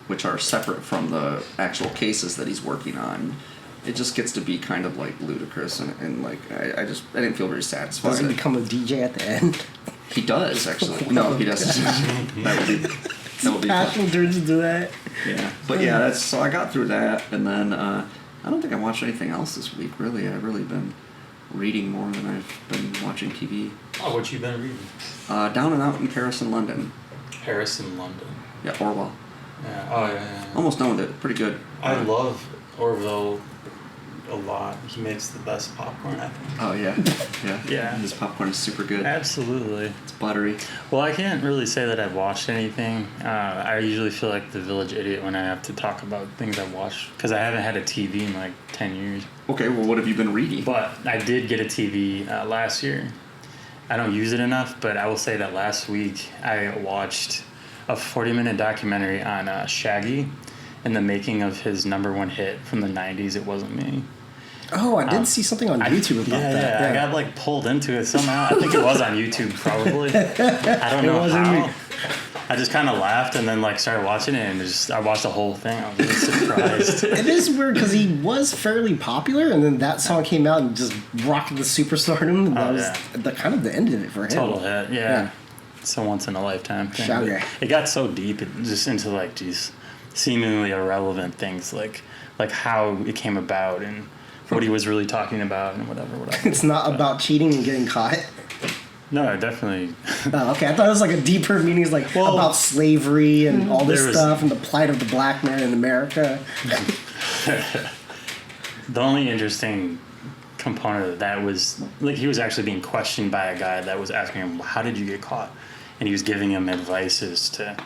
which are separate from the actual cases that he's working on. It just gets to be kind of like ludicrous, and like I didn't feel very satisfied. Does he become a DJ at the end? He does actually. No, he doesn't. that would be passion turns into that. Yeah, but yeah, so I got through that, and then I don't think I watched anything else this week. Really, I've really been reading more than I've been watching TV. Oh, what you been reading? Down and Out in Paris and London. Paris and London. Yeah, Orwell. Yeah. Oh yeah. Almost done with it. Pretty good. I love Orville a lot. He makes the best popcorn, I think. Oh yeah, yeah. Yeah. His popcorn is super good. Absolutely. It's buttery. Well, I can't really say that I've watched anything. I usually feel like the village idiot when I have to talk about things I've watched, because I haven't had a TV in like 10 years. Okay, well, what have you been reading? But I did get a TV last year. I don't use it enough, but I will say that last week I watched a 40-minute documentary on Shaggy and the making of his #1 hit from the 90s, It Wasn't Me. Oh, I did see something on YouTube about that. Yeah, I got like pulled into it somehow. I think it was on YouTube probably. I don't know how. I just kind of laughed and then like started watching it, and I watched the whole thing. I was really surprised. It is weird because he was fairly popular, and then that song came out and just rocked the superstardom. And that was the kind of the end of it for him. Total hit, yeah. It's a once in a lifetime thing. Shaggy. It got so deep, it just into like these seemingly irrelevant things, like how it came about and what he was really talking about and whatever. It's not about cheating and getting caught. No, definitely. Oh, okay. I thought it was like a deeper meaning, it's like about slavery and all this stuff and the plight of the black man in America. The only interesting component of that was like he was actually being questioned by a guy that was asking him, "How did you get caught?" And he was giving him advices to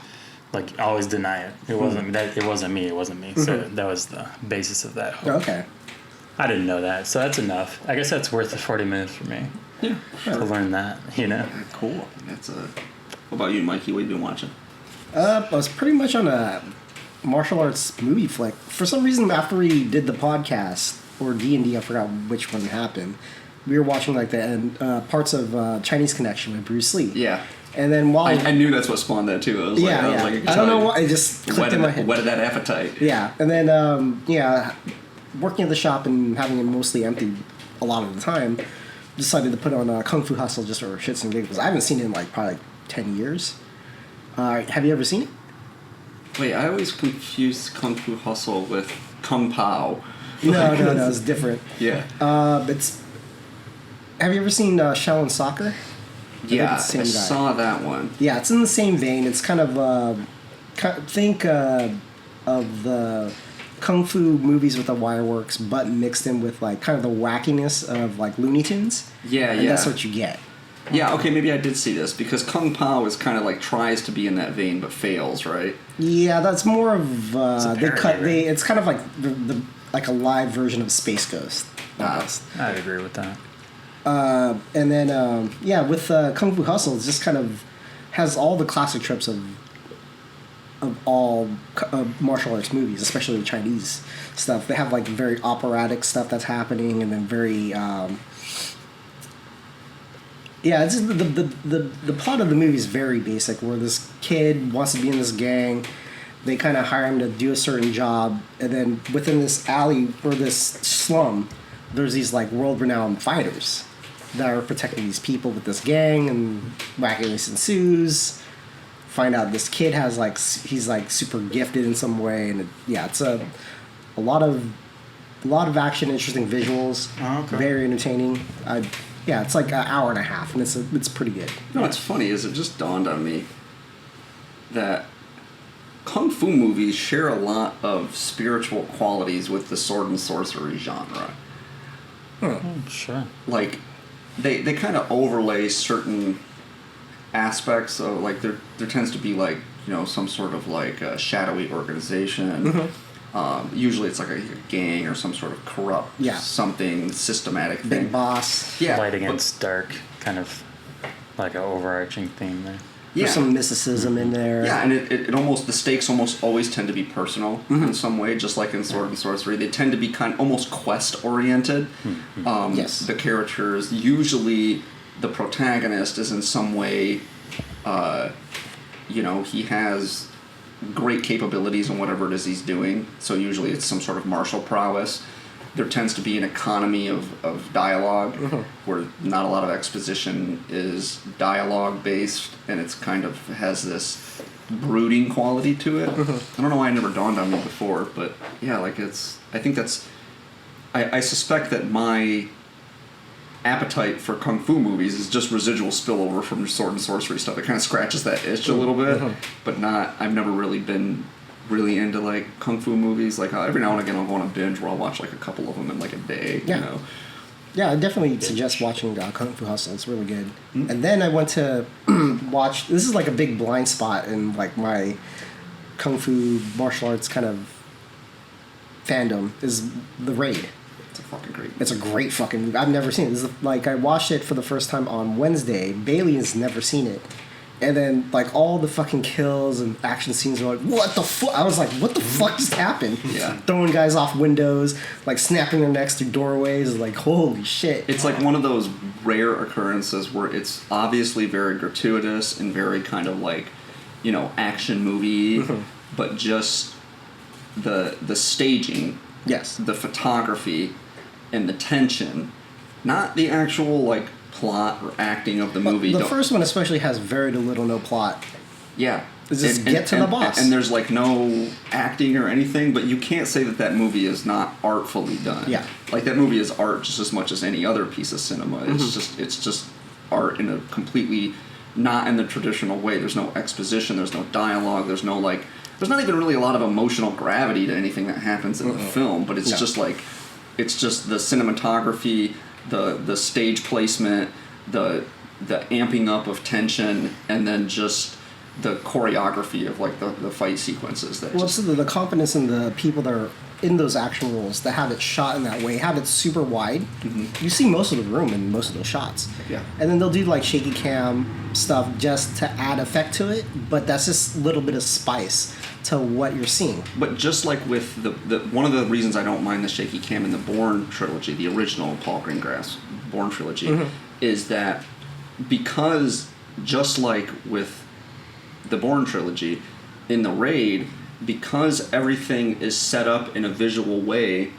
like always deny it. It wasn't that. It wasn't me. It wasn't me. So that was the basis of that. Okay. I didn't know that, so that's enough. I guess that's worth the 40 minutes for me. Yeah. To learn that, you know. Cool. What about you, Mikey? What have you been watching? I was pretty much on a martial arts movie flick. For some reason, after we did the podcast or D&D, I forgot which one happened. We were watching like the parts of Chinese Connection with Bruce Lee. Yeah. And then while I knew that's what spawned that too. I was like, I don't know why, it just clicked in my head. Whetted that appetite. Yeah, and then working at the shop and having it mostly empty a lot of the time, decided to put on Kung Fu Hustle just for shits and giggles. I haven't seen it in like probably 10 years. Have you ever seen it? Wait, I always confused Kung Fu Hustle with Kung Pao. No, it's different. Yeah. Have you ever seen Shaolin Soccer? Yeah, I saw that one. Yeah, it's in the same vein. It's kind of think of the Kung Fu movies with the wireworks, but mixed in with like kind of the wackiness of like Looney Tunes. Yeah, and that's what you get. Yeah, okay, maybe I did see this because Kung Pao is kind of like tries to be in that vein but fails, right? Yeah, that's more of parody, it's kind of like the like a live version of Space Ghost. I'd agree with that. And then with Kung Fu Hustle, it just kind of has all the classic tropes of all martial arts movies, especially the Chinese stuff. They have like very operatic stuff that's happening, and then very it's just the plot of the movie is very basic, where this kid wants to be in this gang. They kind of hire him to do a certain job, and then within this alley or this slum, there's these like world-renowned fighters that are protecting these people with this gang, and wackiness ensues. Find out this kid has like he's like super gifted in some way, and it's a lot of action, interesting visuals, very entertaining. It's like an hour and a half, and it's pretty good. You know what's funny is it just dawned on me that Kung Fu movies share a lot of spiritual qualities with the sword and sorcery genre. Sure. Like, they kind of overlay certain aspects of, like, there tends to be, like, you know, some sort of, like, shadowy organization. Usually it's like a gang or some sort of corrupt something systematic thing. Big boss. Yeah, light against dark, kind of like an overarching theme there. There's some mysticism in there. Yeah, and it almost, the stakes almost always tend to be personal in some way, just like in Sword and Sorcery. They tend to be kind of almost quest oriented. Yes. The characters, usually the protagonist is in some way, he has great capabilities in whatever it is he's doing. So usually it's some sort of martial prowess. There tends to be an economy of dialogue where not a lot of exposition is dialogue based, and it's kind of has this brooding quality to it. I don't know why it never dawned on me before, but yeah, like I suspect that my appetite for kung fu movies is just residual spillover from Sword and Sorcery stuff. It kind of scratches that itch a little bit, but I've never really been really into like kung fu movies. Like every now and again I'll go on a binge where I'll watch like a couple of them in like a day. Yeah, I definitely suggest watching Kung Fu Hustle. It's really good. And then I went to watch, this is like a big blind spot in like my kung fu martial arts kind of fandom, is The Raid. It's a great fucking movie. I've never seen it. This is like, I watched it for the first time on Wednesday. Bailey has never seen it. And then, like, all the fucking kills and action scenes were like, what the fuck? I was like, what the fuck just happened? Yeah. Throwing guys off windows, like, snapping their necks through doorways. Like, holy shit. It's like one of those rare occurrences where it's obviously very gratuitous and very kind of like, action movie, but just the staging, the photography, and the tension, not the actual, like, plot or acting of the movie. The first one especially has very little, no plot. Yeah. Just get to the boss. And there's like no acting or anything, but you can't say that movie is not artfully done. Yeah. Like that movie is art just as much as any other piece of cinema. It's just art in a completely not in the traditional way. There's no exposition, there's no dialogue, there's not even really a lot of emotional gravity to anything that happens in the film, but it's just like it's just the cinematography, the stage placement, the amping up of tension, and then just the choreography of like the fight sequences. It's the confidence in the people that are in those action roles that have it shot in that way, have it super wide. You see most of the room in most of those shots. Yeah. And then they'll do like shaky cam stuff just to add effect to it, but that's just a little bit of spice to what you're seeing. But just like with the one of the reasons I don't mind the shaky cam in the Bourne trilogy, the original Paul Greengrass Bourne trilogy, is that because just like with the Bourne trilogy, in the Raid, because everything is set up in a visual way,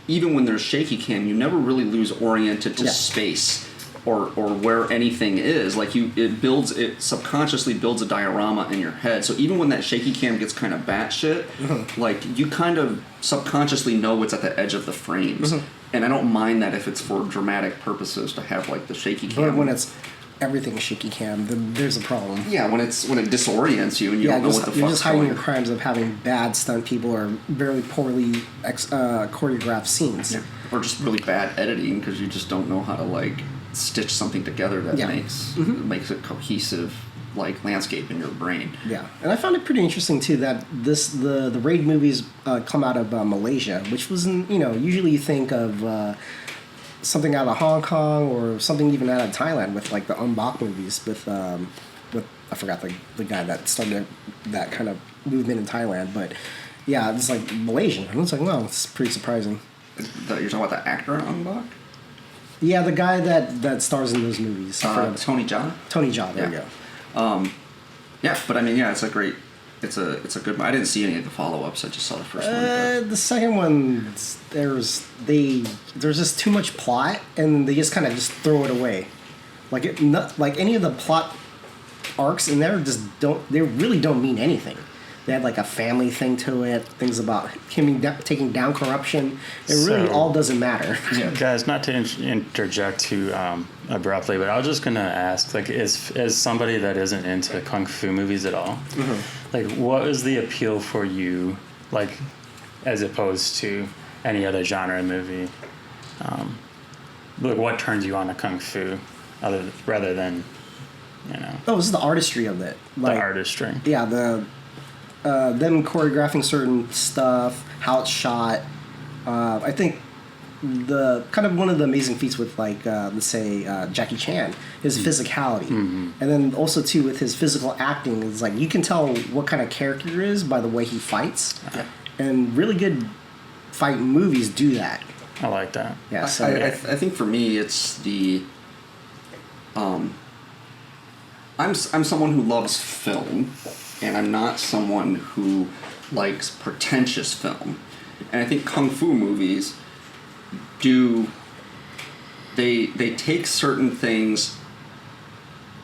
even when there's shaky cam, you never really lose oriented to space or where anything is. Like it subconsciously builds a diorama in your head. So even when that shaky cam gets kind of batshit, like you kind of subconsciously know what's at the edge of the frames. And I don't mind that if it's for dramatic purposes to have like the shaky cam. But when it's everything shaky cam, then there's a problem. Yeah, when it disorients you and you don't know what the fuck's going on. You're just hiding your crimes of having bad stunt people or very poorly choreographed scenes. Yeah. Or just really bad editing because you just don't know how to like stitch something together that makes a cohesive like landscape in your brain. Yeah, and I found it pretty interesting too that the Raid movies come out of Malaysia, which was usually you think of something out of Hong Kong or something even out of Thailand with like the Bak movies with I forgot the guy that started that kind of movement in Thailand, but yeah, it's like Malaysian. And it's like, wow, it's pretty surprising. You're talking about the actor Bak? Yeah, the guy that stars in those movies. Tony Jaa. Tony Jaa, there you go. Yeah, but I mean, yeah, it's a good. I didn't see any of the follow-ups. I just saw the first one. The second one, there's just too much plot, and they just kind of just throw it away. Like any of the plot arcs in there they really don't mean anything. They had like a family thing to it, things about him taking down corruption. It really all doesn't matter. Yeah, guys, not to interject too abruptly, but I was just gonna ask, like, as somebody that isn't into kung fu movies at all, like, what is the appeal for you, like, as opposed to any other genre movie? Like, what turns you on to kung fu, rather than, Oh, this is the artistry of it. Like, the artistry. Yeah, them choreographing certain stuff, how it's shot. I think the kind of one of the amazing feats with like let's say Jackie Chan, his physicality, and then also too with his physical acting is like you can tell what kind of character he is by the way he fights, and really good fight movies do that. I like that. Yeah, so I think for me it's the I'm someone who loves film, and I'm not someone who likes pretentious film. And I think kung fu movies they take certain things,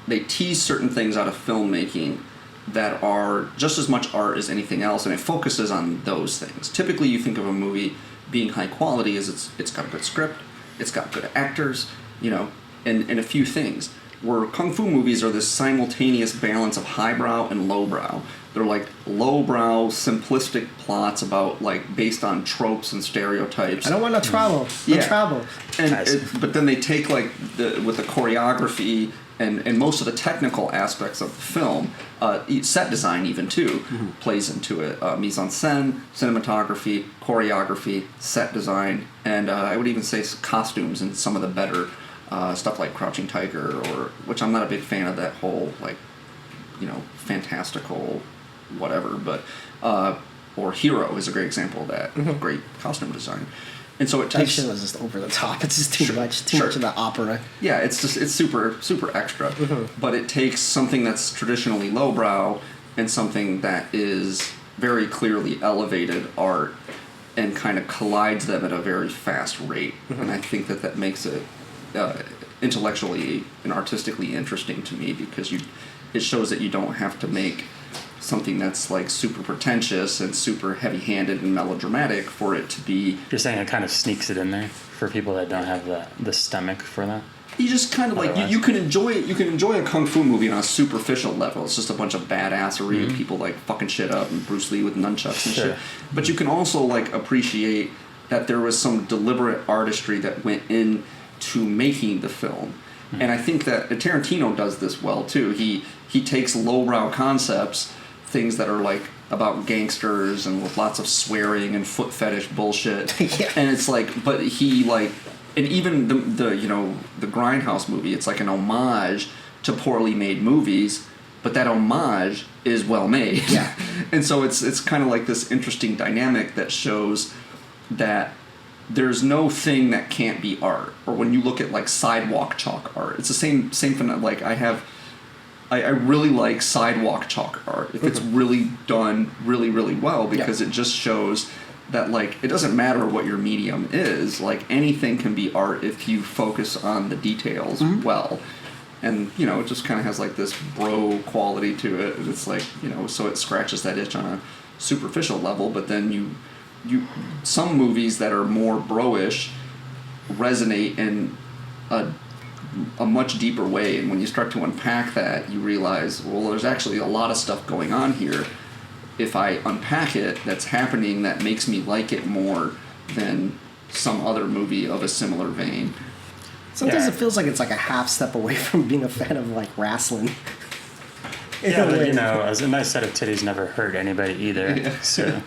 they tease certain things out of filmmaking that are just as much art as anything else, and it focuses on those things. Typically you think of a movie being high quality as it's got a good script, it's got good actors, you know, and a few things. Where kung fu movies are this simultaneous balance of highbrow and lowbrow. They're like lowbrow, simplistic plots about like based on tropes and stereotypes. I don't want no trouble. No trouble. And Nice. but then they take like with the choreography and most of the technical aspects of the film, set design even too plays into it. Mise en scène, cinematography, choreography, set design, and I would even say costumes and some of the better. Stuff like Crouching Tiger, which I'm not a big fan of that whole like, you know, fantastical, whatever. But or Hero is a great example of that. Great costume design, and so it That takes. shit was just over the top. It's just too much. Too Sure. much of the opera. Yeah, it's super extra. But it takes something that's traditionally lowbrow and something that is very clearly elevated art, and kind of collides them at a very fast rate. And I think that makes it. Intellectually and artistically interesting to me because it shows that you don't have to make something that's like super pretentious and super heavy-handed and melodramatic for it to be. You're saying it kind of sneaks it in there for people that don't have the stomach for that? You just kind of like you can enjoy it. You can enjoy a kung fu movie on a superficial level. It's just a bunch of badassery and people like fucking shit up and Bruce Lee with nunchucks and shit. But you can also like appreciate that there was some deliberate artistry that went in to making the film. And I think that Tarantino does this well too. He takes lowbrow concepts, things that are like about gangsters and with lots of swearing and foot fetish bullshit. And it's like, but he like, and even the you know the Grindhouse movie, it's like an homage to poorly made movies, but that homage is well made. Yeah. And so it's kind of like this interesting dynamic that shows that there's no thing that can't be art. Or when you look at like sidewalk chalk art, it's the same phenomenon. Like I really like sidewalk chalk art if it's really done really, really well, because it just shows that like it doesn't matter what your medium is, like anything can be art if you focus on the details well. And you know, it just kind of has like this bro quality to it. And it's like, you know, so it scratches that itch on a superficial level, but then you some movies that are more bro-ish resonate in a much deeper way, and when you start to unpack that, you realize, well, there's actually a lot of stuff going on here. If I unpack it, that's happening that makes me like it more than some other movie of a similar vein. Sometimes it feels like it's like a half step away from being a fan of like wrestling. Yeah, but you know, as a nice set of titties never hurt anybody either. So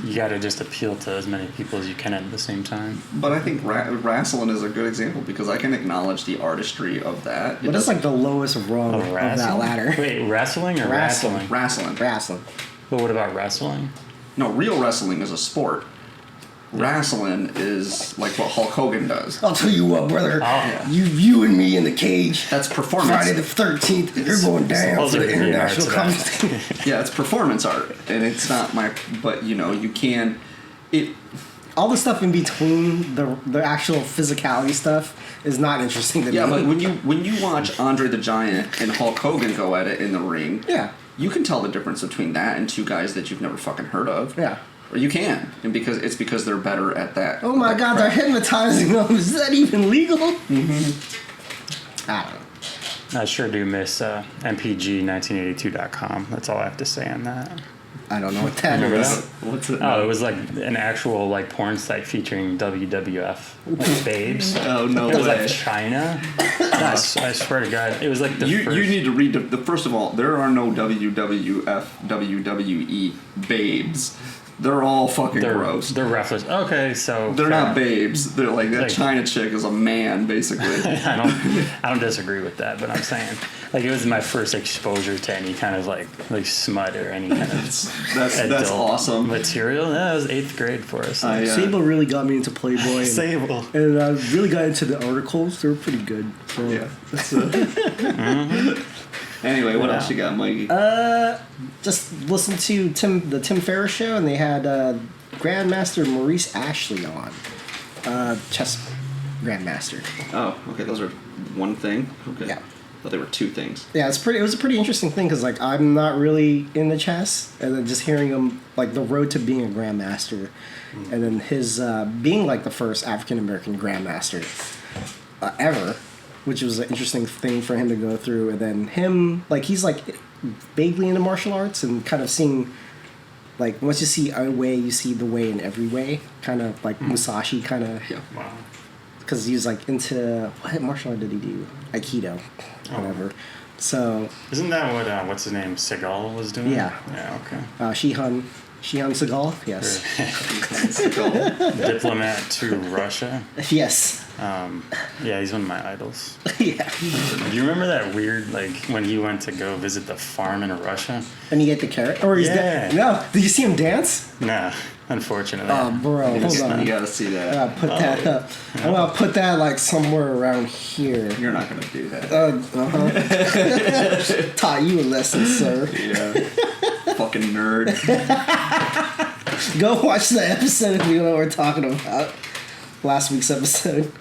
you got to just appeal to as many people as you can at the same time. But I think wrestling is a good example because I can acknowledge the artistry of that. But it's like the lowest rung of that ladder. Wait, wrestling or wrestling? Wrestling. But what about wrestling? No, real wrestling is a sport. Wrestling is like what Hulk Hogan does. I'll tell you what, brother. You and me in the cage. That's performance. Friday the 13th. You're going down for the international competition. Yeah, it's performance art, and it's not my. But you know, you can. All the stuff in between the actual physicality stuff is not interesting to me. Yeah, but when you watch Andre the Giant and Hulk Hogan go at it in the ring, you can tell the difference between that and two guys that you've never fucking heard of. Yeah. Or you can, and because they're better at that. Oh my God, they're hypnotizing them. Is that even legal? I don't know. I sure do miss MPG1982.com. That's all I have to say on that. I don't know what that Remember is. that? What's it? Oh, it was like an actual like porn site featuring WWF like babes. Oh no It was way! like China. I swear to God, it was like the You first. need to read the first of all. There are no WWF WWE babes. They're all fucking gross. They're roughish. Okay, so they're not babes. They're like that China chick is a man, basically. I don't disagree with that, but I'm saying like it was my first exposure to any kind of like smut or any kind of that's awesome material. That was 8th grade for us. Sable really got me into Playboy. Sable. And I really got into the articles. They were pretty good. So yeah. Anyway, what else you got, Mikey? Just listen to the Tim Ferriss show, and they had Grandmaster Maurice Ashley on, chess grandmaster. Oh, okay. Those are one thing. Okay. Yeah. Thought they were two things. Yeah, it was a pretty interesting thing because like I'm not really into chess, and then just hearing him like the road to being a grandmaster, and then his being like the first African American grandmaster ever, which was an interesting thing for him to go through, and then him like he's like vaguely into martial arts and kind of seeing like once you see a way, you see the way in every way, kind of like Musashi kind of. Yeah. Wow. Because he was like into what martial art did he do? Aikido, whatever. So isn't that what what's his name Seagal was doing? Yeah. Yeah. Okay. Shihan Seagal, yes. Diplomat to Russia. Yes. Yeah, he's one of my idols. Yeah. Do you remember that weird like when he went to go visit the farm in Russia? And he ate the carrot, or he's dead. No, did you see him dance? Nah, unfortunately. Oh, bro, hold on. You gotta see that. Put that up. I'm gonna put that like somewhere around here. You're not gonna do that. Taught you a lesson, sir. Yeah. Fucking nerd. Go watch the episode if you know what we're talking about. Last week's episode.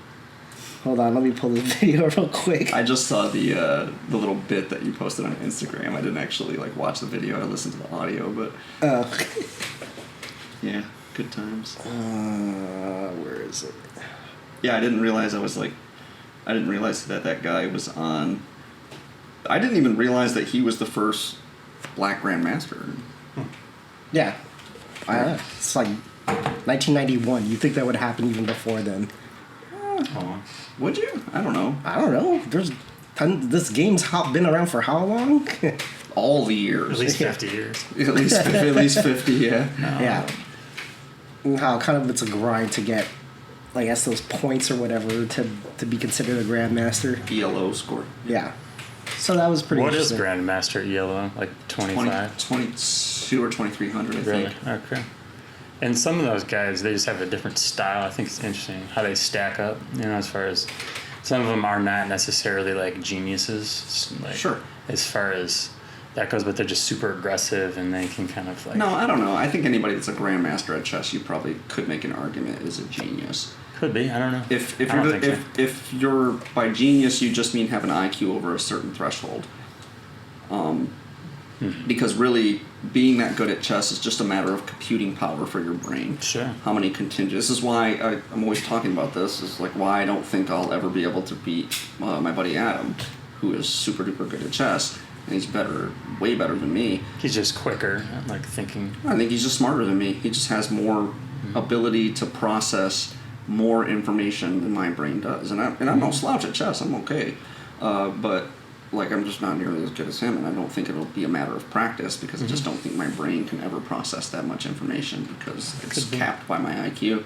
Hold on, let me pull this video real quick. I just saw the little bit that you posted on Instagram. I didn't actually like watch the video. I listened to the audio, but yeah, good times. Where is it? Yeah, I didn't realize that guy was on. I didn't even realize that he was the first black grandmaster. Yeah. It's like 1991. You think that would happen even before then? Oh. Would you? I don't know. I don't know. This game's been around for how long? All the years. At least 50 years. At least 50, yeah. No. Yeah. How kind of it's a grind to get, I guess, those points or whatever to be considered a grandmaster. ELO score. Yeah. So that was pretty What is interesting. Grandmaster ELO? Like 25? 22 or 2300, I Really? think. Okay. And some of those guys, they just have a different style. I think it's interesting how they stack up, as far as some of them are not necessarily like geniuses. Like, Sure. As far as that goes, but they're just super aggressive and they can kind of like... No, I don't know. I think anybody that's a grandmaster at chess, you probably could make an argument is a genius. Could be. I don't know. If you're you're by genius, you just mean have an IQ over a certain threshold. Because really, being that good at chess is just a matter of computing power for your brain. Sure. How many contingent? This is why I'm always talking about this. Is like why I don't think I'll ever be able to beat my buddy Adam, who is super duper good at chess, and he's way better than me. He's just quicker at like thinking. I think he's just smarter than me. He just has more ability to process more information than my brain does, and I'm no slouch at chess. I'm okay, but like I'm just not nearly as good as him, and I don't think it'll be a matter of practice because I just don't think my brain can ever process that much information because it's capped by my IQ.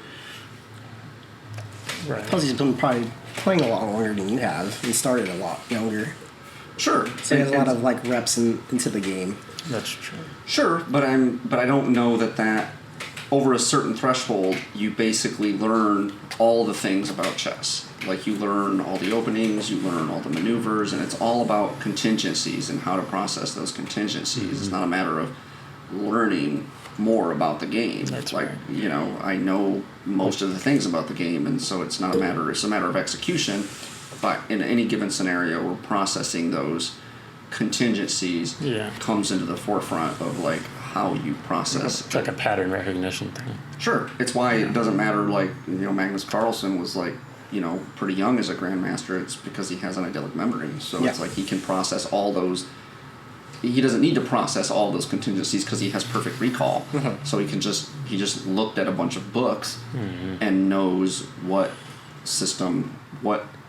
Right. Plus, he's been probably playing a lot longer than you have and started a lot younger. Sure. So he has a lot of like reps into the game. That's true. Sure, but I don't know that over a certain threshold you basically learn all the things about chess. Like you learn all the openings, you learn all the maneuvers, and it's all about contingencies and how to process those contingencies. It's not a matter of learning more about the game. That's like right. I know most of the things about the game, and so it's a matter of execution. But in any given scenario, we're processing those contingencies comes into the forefront of like how you process. It's like a pattern recognition thing. Sure, it's why it doesn't matter. Like Magnus Carlsen was like pretty young as a grandmaster. It's because he has an idyllic memory, so it's like he can process all those. He doesn't need to process all those contingencies because he has perfect recall. So he just looked at a bunch of books and knows what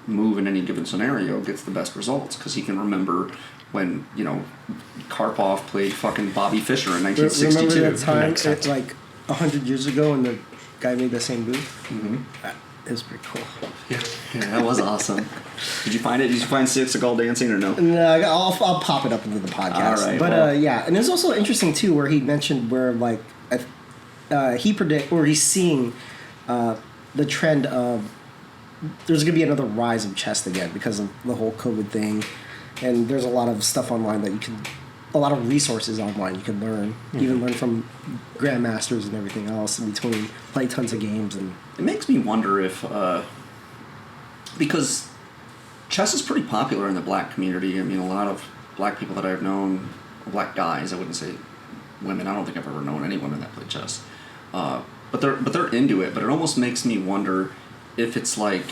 move in any given scenario gets the best results because he can remember when Karpov played fucking Bobby Fischer in 1962. Remember that time? It's like 100 years ago, and the guy made the same booth. Mm-hmm. It was pretty cool. Yeah, that was awesome. Did you find it? Did you find Seagal dancing or no? No, I'll pop it up into the podcast. All right, but well. yeah, and it's also interesting too where he mentioned where like he's seeing the trend of there's going to be another rise of chess again because of the whole COVID thing, and there's a lot of stuff online that you can, a lot of resources online you can learn, even learn from grandmasters and everything else in between, play tons of games. And It makes me wonder if, because chess is pretty popular in the black community. I mean, a lot of black people that I've known, black guys, I wouldn't say women. I don't think I've ever known any women that play chess. But they're into it. But it almost makes me wonder if it's like,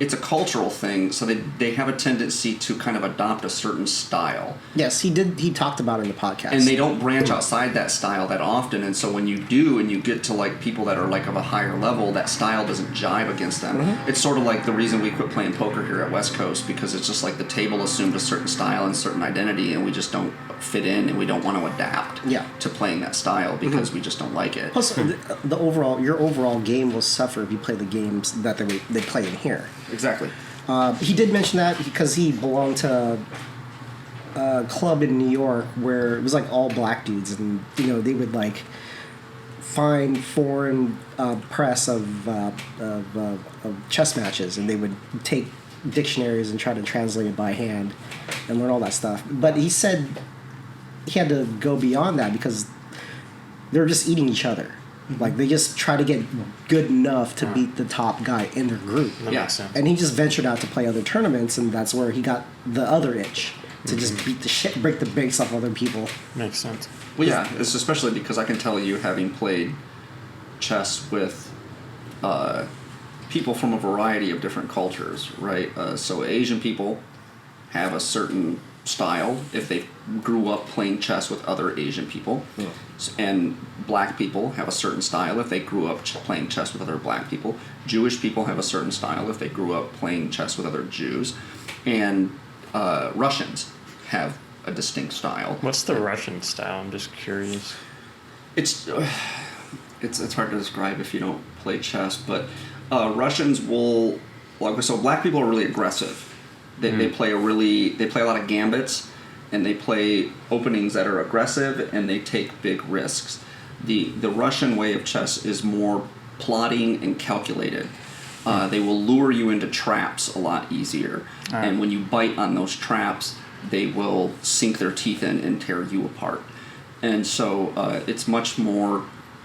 it's a cultural thing, so they have a tendency to kind of adopt a certain style. yes, he talked about it in the podcast. And they don't branch outside that style that often, and so when you do and you get to like people that are like of a higher level, that style doesn't jive against them. It's sort of like the reason we quit playing poker here at West Coast, because it's just like the table assumed a certain style and certain identity, and we just don't fit in, and we don't want to adapt to playing that style because we just don't like it. Plus, your overall game will suffer if you play the games that they play in here. Exactly. He did mention that because he belonged to a club in New York where it was like all black dudes, and they would like find foreign press of chess matches, and they would take dictionaries and try to translate it by hand and learn all that stuff. But he said he had to go beyond that because they're just eating each other. Like, they just try to get good enough to beat the top guy in their group. That makes sense. And he just ventured out to play other tournaments, and that's where he got the other itch to just break the brakes off other people. Makes sense. Well, yeah, it's especially because I can tell you, having played chess with people from a variety of different cultures, right? So Asian people have a certain style if they grew up playing chess with other Asian people, and black people have a certain style if they grew up playing chess with other black people. Jewish people have a certain style if they grew up playing chess with other Jews, and Russians have a distinct style. What's the Russian style? I'm just curious. It's hard to describe if you don't play chess, but Russians will, like, so black people are really aggressive. They play a lot of gambits, and they play openings that are aggressive, and they take big risks. The Russian way of chess is more plotting and calculated. They will lure you into traps a lot easier, and when you bite on those traps, they will sink their teeth in and tear you apart. And so it's much more,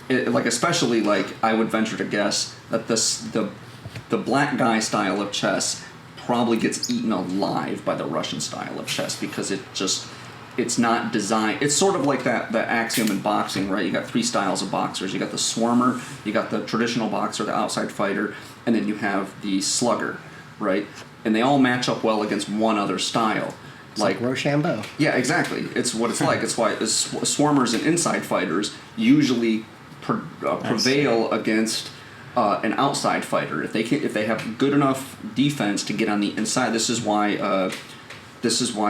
especially I would venture to guess that the black guy style of chess probably gets eaten alive by the Russian style of chess, because it's not designed. It's sort of like that axiom in boxing, right? You got three styles of boxers. You got the swarmer, you got the traditional boxer, the outside fighter, and then you have the slugger, right? And they all match up well against one other style. It's like Rochambeau. Yeah, exactly. It's what it's like. It's why swarmers and inside fighters usually prevail against an outside fighter if they have good enough defense to get on the inside. This is why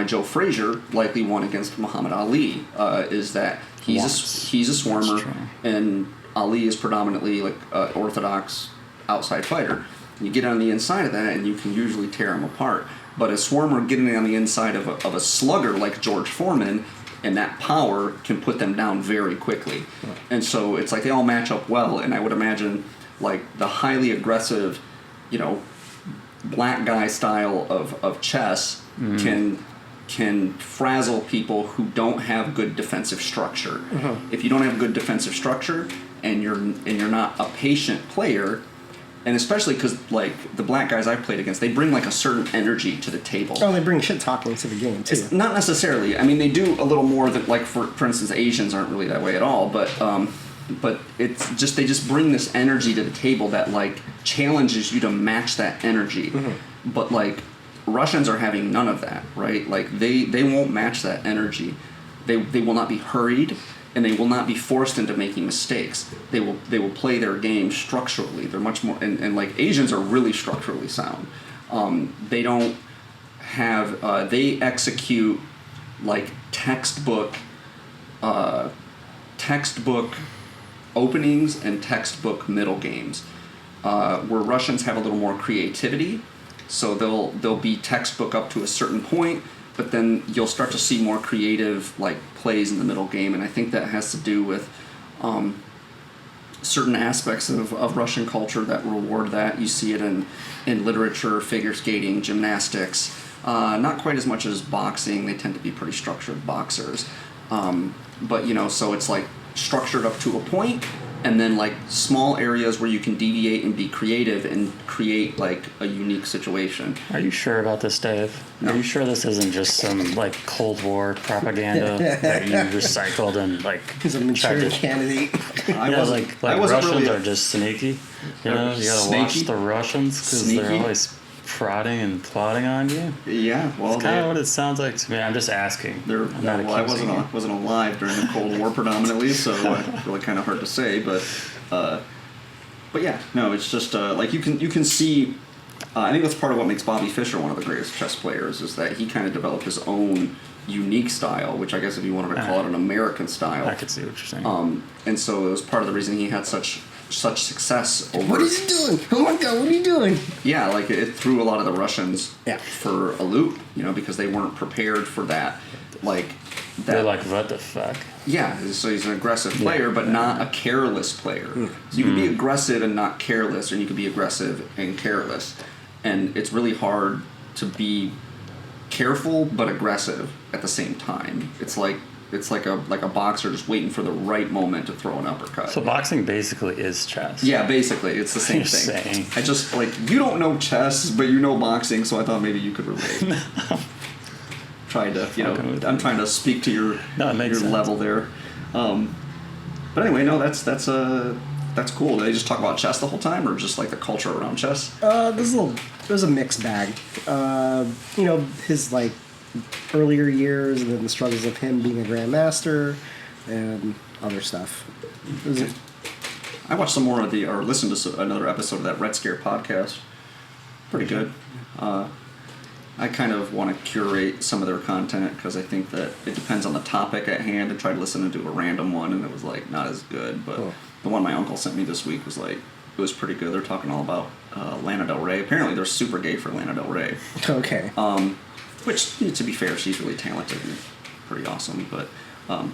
Joe Frazier likely won against Muhammad Ali. Is that he's a swarmer, and Ali is predominantly orthodox outside fighter. You get on the inside of that, and you can usually tear him apart. But a swarmer getting on the inside of a slugger like George Foreman, and that power can put them down very quickly. And so it's like they all match up well, and I would imagine the highly aggressive, black guy style of chess can frazzle people who don't have good defensive structure. If you don't have good defensive structure, and you're not a patient player, and especially because the black guys I've played against, they bring a certain energy to the table. Oh, they bring shit talking to the game too. It's not necessarily. I mean, they do a little more than for instance, Asians aren't really that way at all, but it's just they just bring this energy to the table that challenges you to match that energy. But Russians are having none of that, right? They won't match that energy. They will not be hurried, and they will not be forced into making mistakes. They will play their game structurally. They're much more and Asians are really structurally sound. They don't have they execute textbook openings and textbook middle games, where Russians have a little more creativity. So they'll be textbook up to a certain point, but then you'll start to see more creative like plays in the middle game, and I think that has to do with certain aspects of Russian culture that reward that. You see it in literature, figure skating, gymnastics. Not quite as much as boxing. They tend to be pretty structured boxers. But, you know, so it's like structured up to a point, and then like small areas where you can deviate and be creative and create like a unique situation. Are you sure about this, Dave? No. Are you sure this isn't just some like Cold War propaganda that you recycled and like He's a tried mature to- candidate. I Yeah, wasn't, like I wasn't Russians really are just sneaky. You know, you gotta Snaky? watch the Russians because they're Sneaky? always prodding and plotting on you. yeah, well, It's kind of what it sounds like to me. I'm just asking. They're, I'm not well, I accusing you. wasn't alive during the Cold War predominantly, so really kind of hard to say. But yeah, no, it's just like you can see. I think that's part of what makes Bobby Fischer one of the greatest chess players, is that he kind of developed his own unique style, which I guess if you wanted to call it an American style. I could see what you're saying. And so it was part of the reason he had such success over. What is he doing? Oh my god, what are you doing? Yeah, like it threw a lot of the Russians Yeah. for a loop, you know, because they weren't prepared for that. Like that. They're like, what the fuck? Yeah, so he's an aggressive player, but not a careless player. So you can be aggressive and not careless, or you can be aggressive and careless. And it's really hard to be careful but aggressive at the same time. It's like a boxer just waiting for the right moment to throw an uppercut. So boxing basically is chess. Yeah, basically, it's the same You're thing. saying. I just like, you don't know chess, but you know boxing, so I thought maybe you could relate. Trying to, you know, Fucking with I'm you. trying to speak to your No, it makes sense. level there. But anyway, no, that's cool. Do they just talk about chess the whole time, or just like the culture around chess? There's a mixed bag. You know, his like earlier years, and then the struggles of him being a grandmaster, and other stuff. I watched some more of or listened to another episode of that Red Scare podcast. Pretty good. I kind of want to curate some of their content because I think that it depends on the topic at hand. I tried listening to a random one and it was like not as good, but the one my uncle sent me this week was like, it was pretty good. They're talking all about Lana Del Rey. Apparently they're super gay for Lana Del Rey. Okay. Which, to be fair, she's really talented and pretty awesome. But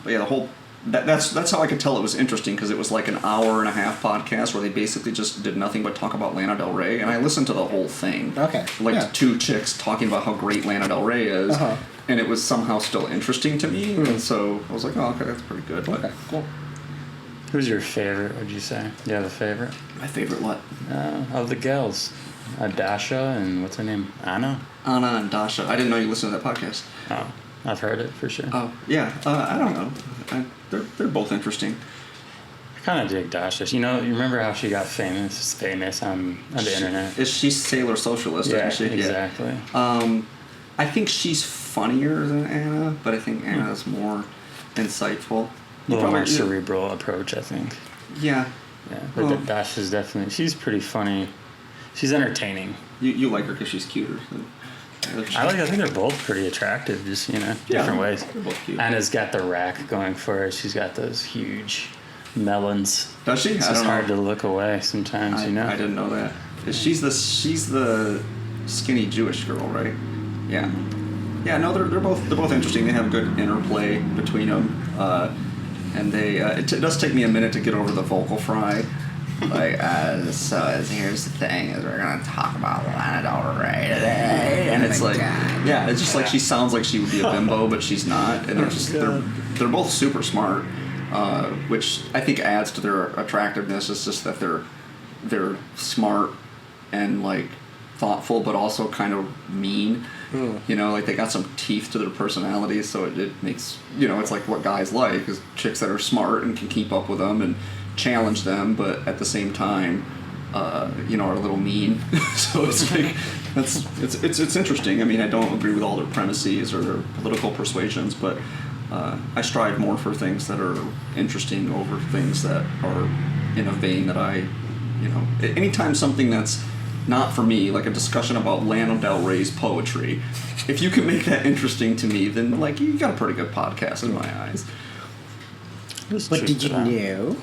yeah, the whole that's how I could tell it was interesting, because it was like an hour and a half podcast where they basically just did nothing but talk about Lana Del Rey, and I listened to the whole thing. Okay. Like Yeah. two chicks talking about how great Lana Del Rey is, Uh-huh. and it was somehow still interesting to me, and so I was like, oh, okay, that's pretty good. But Okay. Cool. Who's your favorite, would you say? Do you have a favorite? my favorite what? Of the girls. Dasha and what's her name? Anna? Anna and Dasha. I didn't know you listened to that podcast. Oh, I've heard it for sure. Oh yeah, I don't know. They're both interesting. I kind of dig Dasha. You know, you remember how she got famous on the internet? Is she Sailor Socialist? Yeah, isn't she? exactly. I think she's funnier than Anna, but I think Anna's more insightful. A little more cerebral approach, I think. Yeah. Yeah, but Well- Dasha's definitely, she's pretty funny. She's entertaining. You like her because she's cuter. I think they're both pretty attractive, just, you know, different ways. They're both cute. Anna's got the rack going for her. She's got those huge melons. Does she? It's I just don't hard know. to look away sometimes, you know? I didn't know that. She's the skinny Jewish girl, right? Yeah. Yeah. No, they're both interesting. They have good interplay between them, and they. It does take me a minute to get over the vocal fry. Like, here's the thing: is we're gonna talk about Lana Del Rey today, and it's like, yeah, it's just like she sounds like she would be a bimbo, but she's not, and they're both super smart, which I think adds to their attractiveness. It's just that they're smart and like thoughtful, but also kind of mean. You know, like they got some teeth to their personalities, so it makes, you know, it's like what guys like is chicks that are smart and can keep up with them and challenge them, but at the same time, you know, are a little mean. So it's like it's interesting. I mean, I don't agree with all their premises or their political persuasions, but I strive more for things that are interesting over things that are in a vein that I, you know, anytime something that's not for me, like a discussion about Lana Del Rey's poetry, if you can make that interesting to me, then like you got a pretty good podcast in my eyes. There's But truth did to you that. know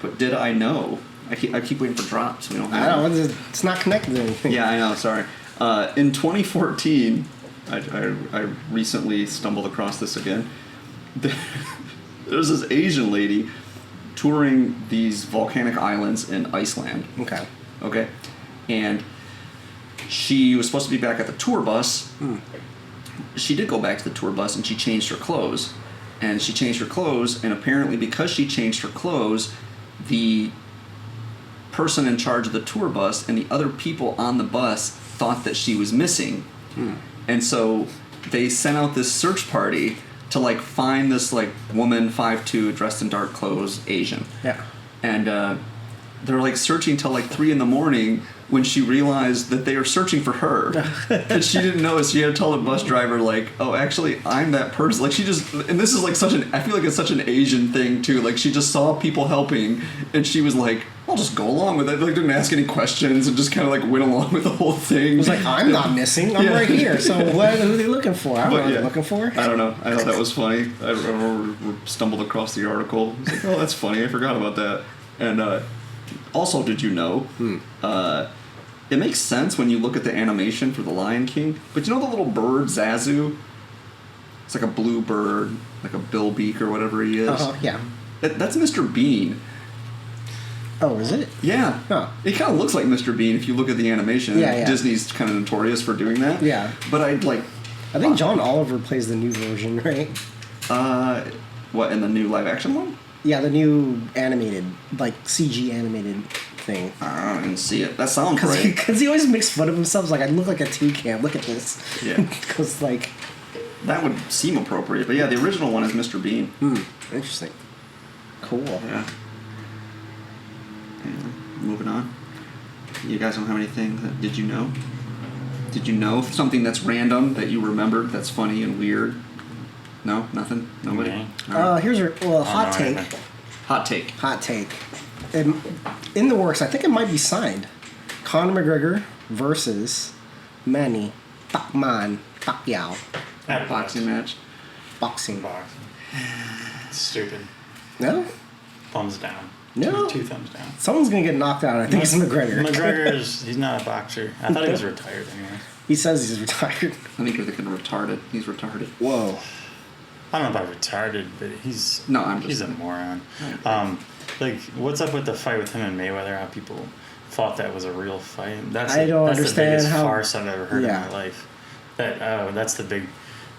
But did I know? I keep waiting for drops. We don't have. I don't know. It's not connected to anything. Yeah, I know. Sorry. In 2014, I recently stumbled across this again. There's this Asian lady touring these volcanic islands in Iceland. Okay. And she was supposed to be back at the tour bus. She did go back to the tour bus, and she changed her clothes. And she changed her clothes, and apparently because she changed her clothes, the person in charge of the tour bus and the other people on the bus thought that she was missing. And so they sent out this search party to like find this like woman 5'2", dressed in dark clothes, Asian. Yeah. And they're like searching till like 3 a.m. when she realized that they were searching for her. And she didn't know, so she had to tell the bus driver like, oh, actually I'm that person. Like she just, and this is like I feel like it's such an Asian thing too. Like she just saw people helping and she was like, I'll just go along with it. Like didn't ask any questions and just kind of like went along with the whole thing. It was like, I'm not missing. I'm right here. So who are they looking for? I don't know what they're looking for. I don't know. I thought that was funny. I remember we stumbled across the article. I was like, oh, that's funny. I forgot about that. And also, did you know, it makes sense when you look at the animation for The Lion King, but you know the little bird, Zazu? It's like a blue bird, like a Bill Beak or whatever he is. Yeah. That's Mr. Bean. Oh, is it? Yeah. Huh. It kind of looks like Mr. Bean if you look at the animation. Yeah. Disney's kind of notorious for doing that. Yeah. But I think John Oliver plays the new version, right? What, in the new live action one? Yeah, the new animated, like CG animated thing. I didn't see it. That sounds right. Because he always makes fun of himself. He's like, I look like a toucan. Look at this. Yeah. Because, like... That would seem appropriate. But yeah, the original one is Mr. Bean. Interesting. Cool. Yeah. Moving on. You guys don't have anything that... Did you know? Did you know something that's random that you remembered that's funny and weird? No? Nothing? Nobody? Okay. Right. Here's a hot take. Hot take. Hot take. In the works, I think it might be signed. Conor McGregor versus Manny Pacquiao. Boxing match. Boxing. Stupid. No? Thumbs down. No. Two thumbs down. Someone's going to get knocked out. I think it's McGregor. He's not a boxer. I thought he was retired anyway. He says he's retired. I think you're thinking retarded. He's retarded. Whoa. I don't know about retarded, but he's a moron. Like, what's up with the fight with him and Mayweather? How people thought that was a real fight. I don't understand the biggest how farce I've ever heard in my life. That's the big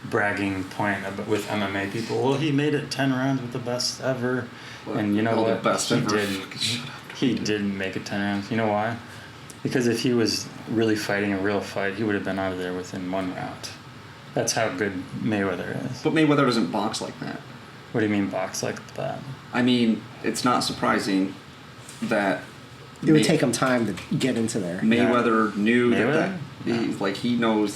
bragging point with MMA people. Well, he made it 10 rounds with the best ever, and you know what? He didn't make it 10 rounds. You know why? Because if he was really fighting a real fight, he would have been out of there within 1 round. That's how good Mayweather is. But Mayweather doesn't box like that. What do you mean box like that? I mean, it's not surprising that it would take him time to get into there. Mayweather knew that he knows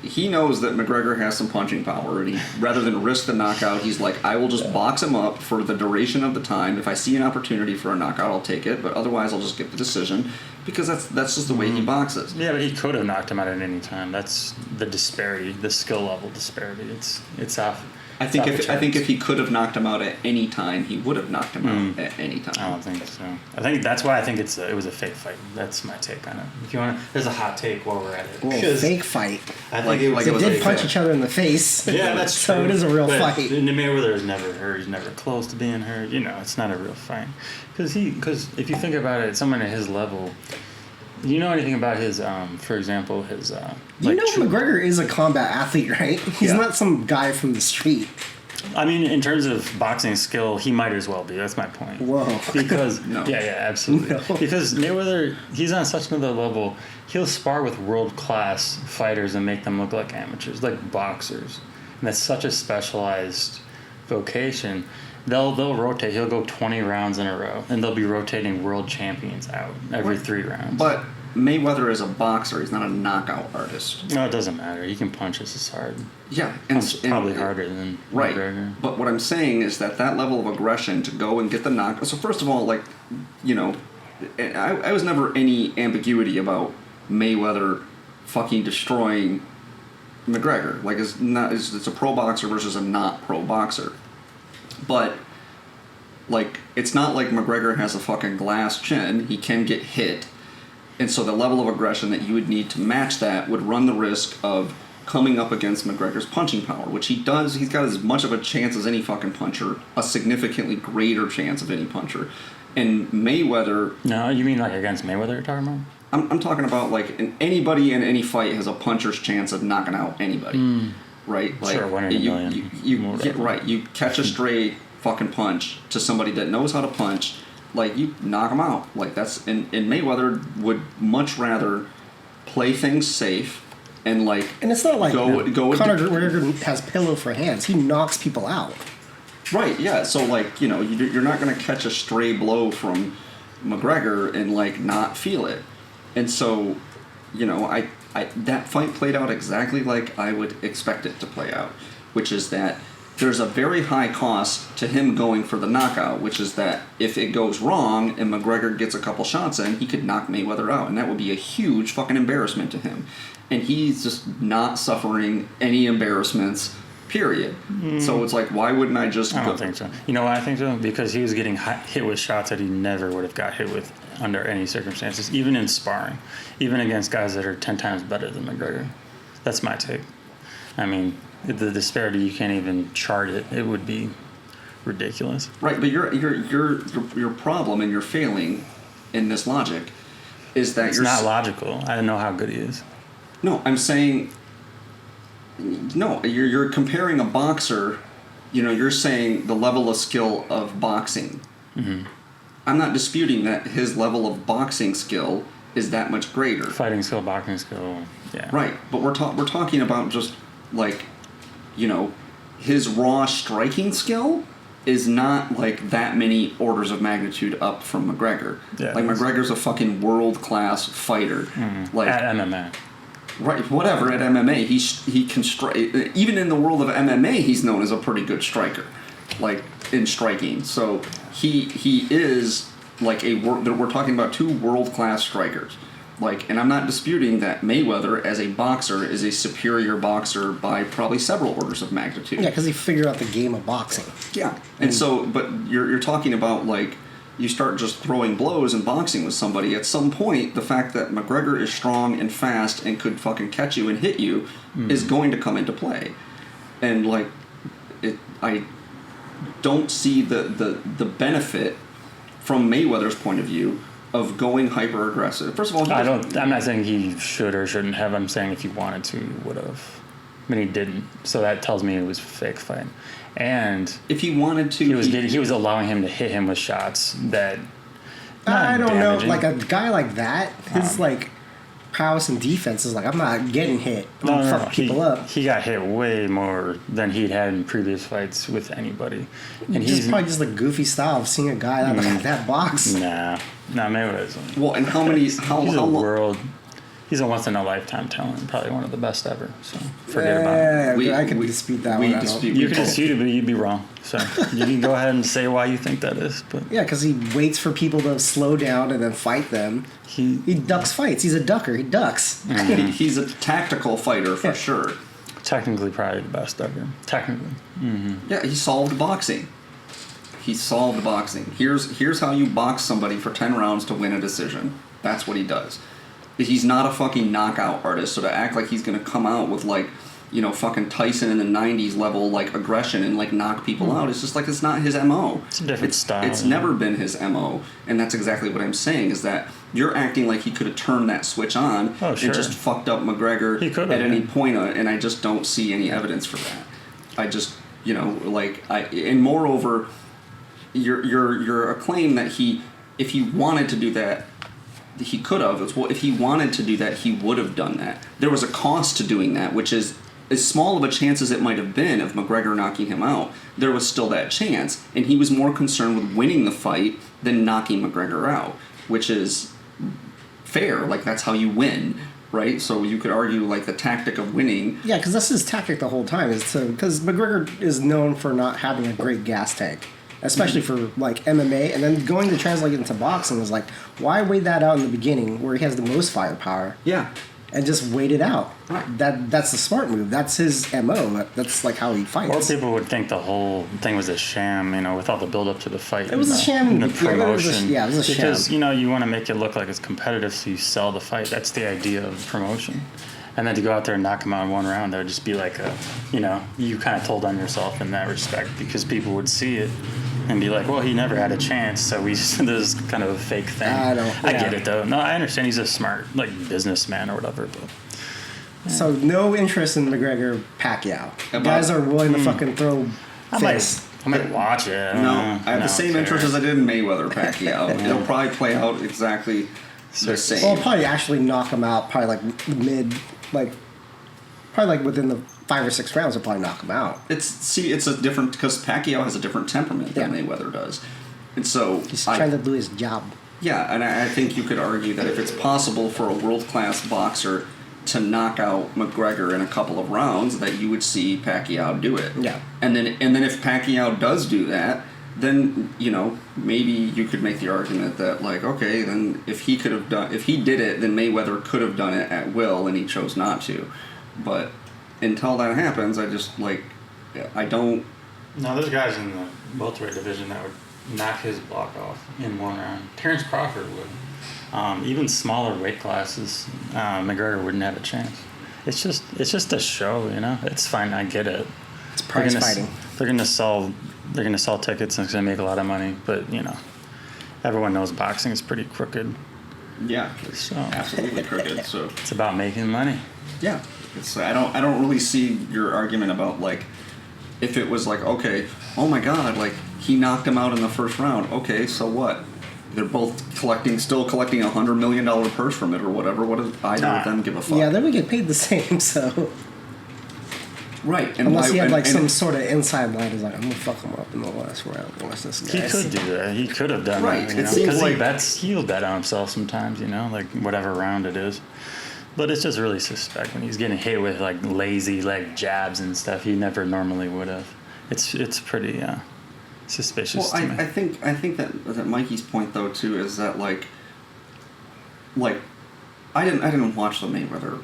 he knows that McGregor has some punching power, and rather than risk the knockout, he's like, I will just box him up for the duration of the time. If I see an opportunity for a knockout, I'll take it, but otherwise I'll just get the decision, because that's just the way he boxes. Yeah, but he could have knocked him out at any time. That's the disparity, the skill level disparity. It's off. I think if he could have knocked him out at any time, he would have knocked him out at any time. I don't think so. I think that's why I think it was a fake fight. That's my take on it. If you want, there's a hot take while we're at it. Well, fake fight. I think they did punch each other in the face. Yeah, that's true. So it is a real fight. Mayweather is never hurt. He's never close to being hurt. You know, it's not a real fight. Because if you think about it, someone at his level. You know anything about his, for example, his... McGregor is a combat athlete, right? He's not some guy from the street. I mean, in terms of boxing skill, he might as well be. That's my point. Whoa. Because, absolutely. No. Because Mayweather, he's on such another level, he'll spar with world-class fighters and make them look like amateurs, like boxers. And that's such a specialized vocation. They'll rotate. He'll go 20 rounds in a row, and they'll be rotating world champions out every 3 rounds. But Mayweather is a boxer. He's not a knockout artist. No, it doesn't matter. He can punch just as hard. Yeah, and probably harder than McGregor. But what I'm saying is that level of aggression to go and get the knockout. So first of all, I was never any ambiguity about Mayweather fucking destroying McGregor. Like it's a pro boxer versus a not pro boxer. But like, it's not like McGregor has a fucking glass chin. He can get hit. And so the level of aggression that you would need to match that would run the risk of coming up against McGregor's punching power, which he does. He's got as much of a chance as any fucking puncher, a significantly greater chance of any puncher. And Mayweather... No, you mean like against Mayweather you're talking about? I'm talking about, like, anybody in any fight has a puncher's chance of knocking out anybody. Right? Like, sure, 1 in a million. You catch a stray fucking punch to somebody that knows how to punch, like, you knock them out. Like, that's... And Mayweather would much rather play things safe and, like... And it's not like Conor McGregor has pillow for hands. He knocks people out. Right, yeah. So, like, you know, you're not going to catch a stray blow from McGregor and, like, not feel it. And so, you know, I that fight played out exactly like I would expect it to play out, which is that there's a very high cost to him going for the knockout, which is that if it goes wrong and McGregor gets a couple shots in, he could knock Mayweather out, and that would be a huge fucking embarrassment to him. And he's just not suffering any embarrassments, period. So it's like, why wouldn't I just I don't think so. You know why I think so? Because he was getting hit with shots that he never would have got hit with under any circumstances, even in sparring, even against guys that are 10 times better than McGregor. That's my take. I mean, the disparity, you can't even chart it. It would be ridiculous. Right, but your problem and your failing in this logic is that it's not logical. I don't know how good he is. No, I'm saying... No, you're comparing a boxer, you know, you're saying the level of skill of boxing. Mm-hmm. I'm not disputing that his level of boxing skill is that much greater. Fighting skill, boxing skill, yeah. Right, but we're talking about just, like, you know, his raw striking skill is not, like, that many orders of magnitude up from McGregor. Yeah, like, McGregor's a fucking world-class fighter. Mm-hmm. Like, at MMA. Right, whatever, at MMA, he can strike. Even in the world of MMA, he's known as a pretty good striker, like, in striking. So he is, like, we're talking about two world-class strikers. Like, and I'm not disputing that Mayweather, as a boxer, is a superior boxer by probably several orders of magnitude. Yeah, because he figured out the game of boxing. Yeah, and so, but you're talking about, like, you start just throwing blows and boxing with somebody, at some point, the fact that McGregor is strong and fast and could fucking catch you and hit you is going to come into play. And, like, I don't see the benefit from Mayweather's point of view of going hyper aggressive. First of all, I'm not saying he should or shouldn't have. I'm saying if he wanted to, he would have. I mean, he didn't. So that tells me it was a fake fight. And if he wanted to, he was allowing him to hit him with shots that. I don't know, like a guy like that, his like prowess and defense is like, I'm not getting hit. I'm fucking people up. He got hit way more than he'd had in previous fights with anybody, and he's probably just the goofy style of seeing a guy that box. Nah, Mayweather isn't. Well, and how many? He's a world. He's a once in a lifetime talent, probably one of the best ever. So forget about it. I can dispute that one. You can dispute it, but you'd be wrong. So you can go ahead and say why you think that is. But yeah, because he waits for people to slow down and then fight them. He ducks fights. He's a ducker. He ducks. Mm-hmm. He's a tactical fighter for sure. Technically, probably the best ever. Technically. Mm-hmm. Yeah, he solved boxing. Here's how you box somebody for 10 rounds to win a decision. That's what he does. He's not a fucking knockout artist, so to act like he's going to come out with, like, you know, fucking Tyson in the 90s level, like, aggression and, like, knock people out, it's just like, it's not his MO. It's a different style. It's never been his MO, and that's exactly what I'm saying, is that you're acting like he could have turned that switch on and just fucked up McGregor at any point, and I just don't see any evidence for that. I just, you know, like, and moreover, your claim that if he wanted to do that, he could have. Well, if he wanted to do that, he would have done that. There was a cost to doing that, which is as small of a chance as it might have been of McGregor knocking him out. There was still that chance, and he was more concerned with winning the fight than knocking McGregor out, which is fair. Like, that's how you win, right? So you could argue, like, the tactic of winning. Yeah, because that's his tactic the whole time. Because McGregor is known for not having a great gas tank. Especially for, like, MMA, and then going to translate it into boxing is like, why weigh that out in the beginning where he has the most firepower? Yeah. and just wait it out. Right. That's the smart move. That's his MO. That's like how he Or fights. people would think the whole thing was a sham, with all the build up to the fight. It was a sham. And the Yeah, it was a- promotion. yeah, it was a sham. Because, you want to make it look like it's competitive, so you sell the fight. That's the idea of promotion. And then to go out there and knock him out in one round, that would just be like you kind of told on yourself in that respect, because people would see it and be like, well, he never had a chance, so this is kind of a fake thing. I get it, though. No, I understand he's a smart, businessman or whatever, but... So no interest in McGregor Pacquiao. Guys are willing to fucking throw face. I might watch it. No, I have the same interest as I did in Mayweather Pacquiao. It'll probably play out exactly the same. Well, probably actually knock him out. Probably within the 5 or 6 rounds, will probably knock him out. It's a different, because Pacquiao has a different temperament than Mayweather does, and so He's trying to do his job. Yeah, and I think you could argue that if it's possible for a world-class boxer to knock out McGregor in a couple of rounds, that you would see Pacquiao do it. Yeah. And then if Pacquiao does do that, then maybe you could make the argument that okay, then if he did it, then Mayweather could have done it at will, and he chose not to. But until that happens, I just I don't. No, there's guys in the welterweight division that would knock his block off in one round. Terrence Crawford would. Even smaller weight classes, McGregor wouldn't have a chance. It's just a show, It's fine. I get it. It's prize fighting. They're gonna sell tickets and it's gonna make a lot of money. But everyone knows boxing is pretty crooked. Yeah, So absolutely crooked. So it's about making money. yeah, I don't really see your argument about if it was okay, oh my God, he knocked him out in the first round. Okay, so what? They're both still collecting $100 million purse from it or whatever. What does either of them give a fuck? Yeah, then we get paid the same. So right, and unless he had some sort of inside line, is I'm gonna fuck him up in the last round. Watch this guy. He could do that. He could have done right. that. It seems Because he'll bet on himself sometimes. Whatever round it is. But it's just really suspect when he's getting hit with lazy jabs and stuff. He never normally would have. It's pretty suspicious. Well, to me. I think that Mikey's point though too is that I didn't watch the Mayweather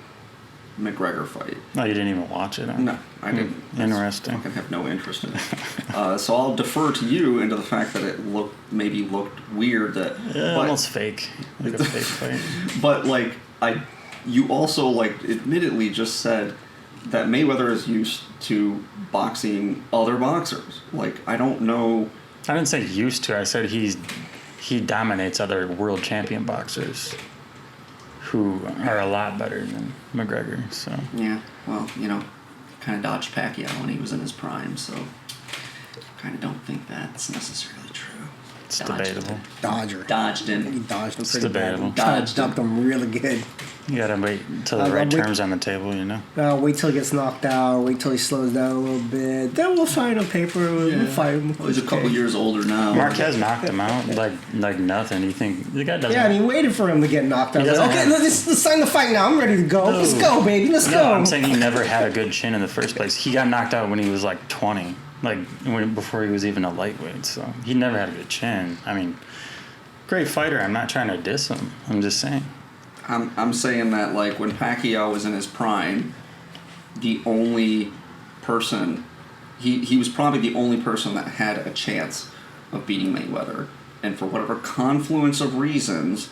McGregor fight. No, you didn't even watch it. Huh? No, I didn't. Interesting. I fucking have no interest in it. So I'll defer to you into the fact that it looked weird. Almost fake, like a fake fight. But you also admittedly just said that Mayweather is used to boxing other boxers. I don't know. I didn't say used to. I said he dominates other world champion boxers who are a lot better than McGregor. So yeah, well, kind of dodged Pacquiao when he was in his prime, so kind of don't think that's necessarily true. it's debatable. Dodged him. He dodged him It's pretty debatable. bad. Ducked him really good. You gotta wait till the right terms on the table, Wait till he gets knocked out. Wait till he slows down a little bit. Then we'll fight on paper. We'll fight him. Well, he's a couple years older now. Marquez knocked him out like nothing. You think the guy doesn't? Yeah, and he waited for him to get knocked out. He doesn't Okay, have- let's sign the fight now. I'm ready to go. Let's go, baby. Let's No, go. I'm saying he never had a good chin in the first place. He got knocked out when he was 20, before he was even a lightweight. So he never had a good chin. I mean, great fighter. I'm not trying to diss him. I'm just saying. I'm saying that when Pacquiao was in his prime, the only person he was probably the only person that had a chance of beating Mayweather, and for whatever confluence of reasons,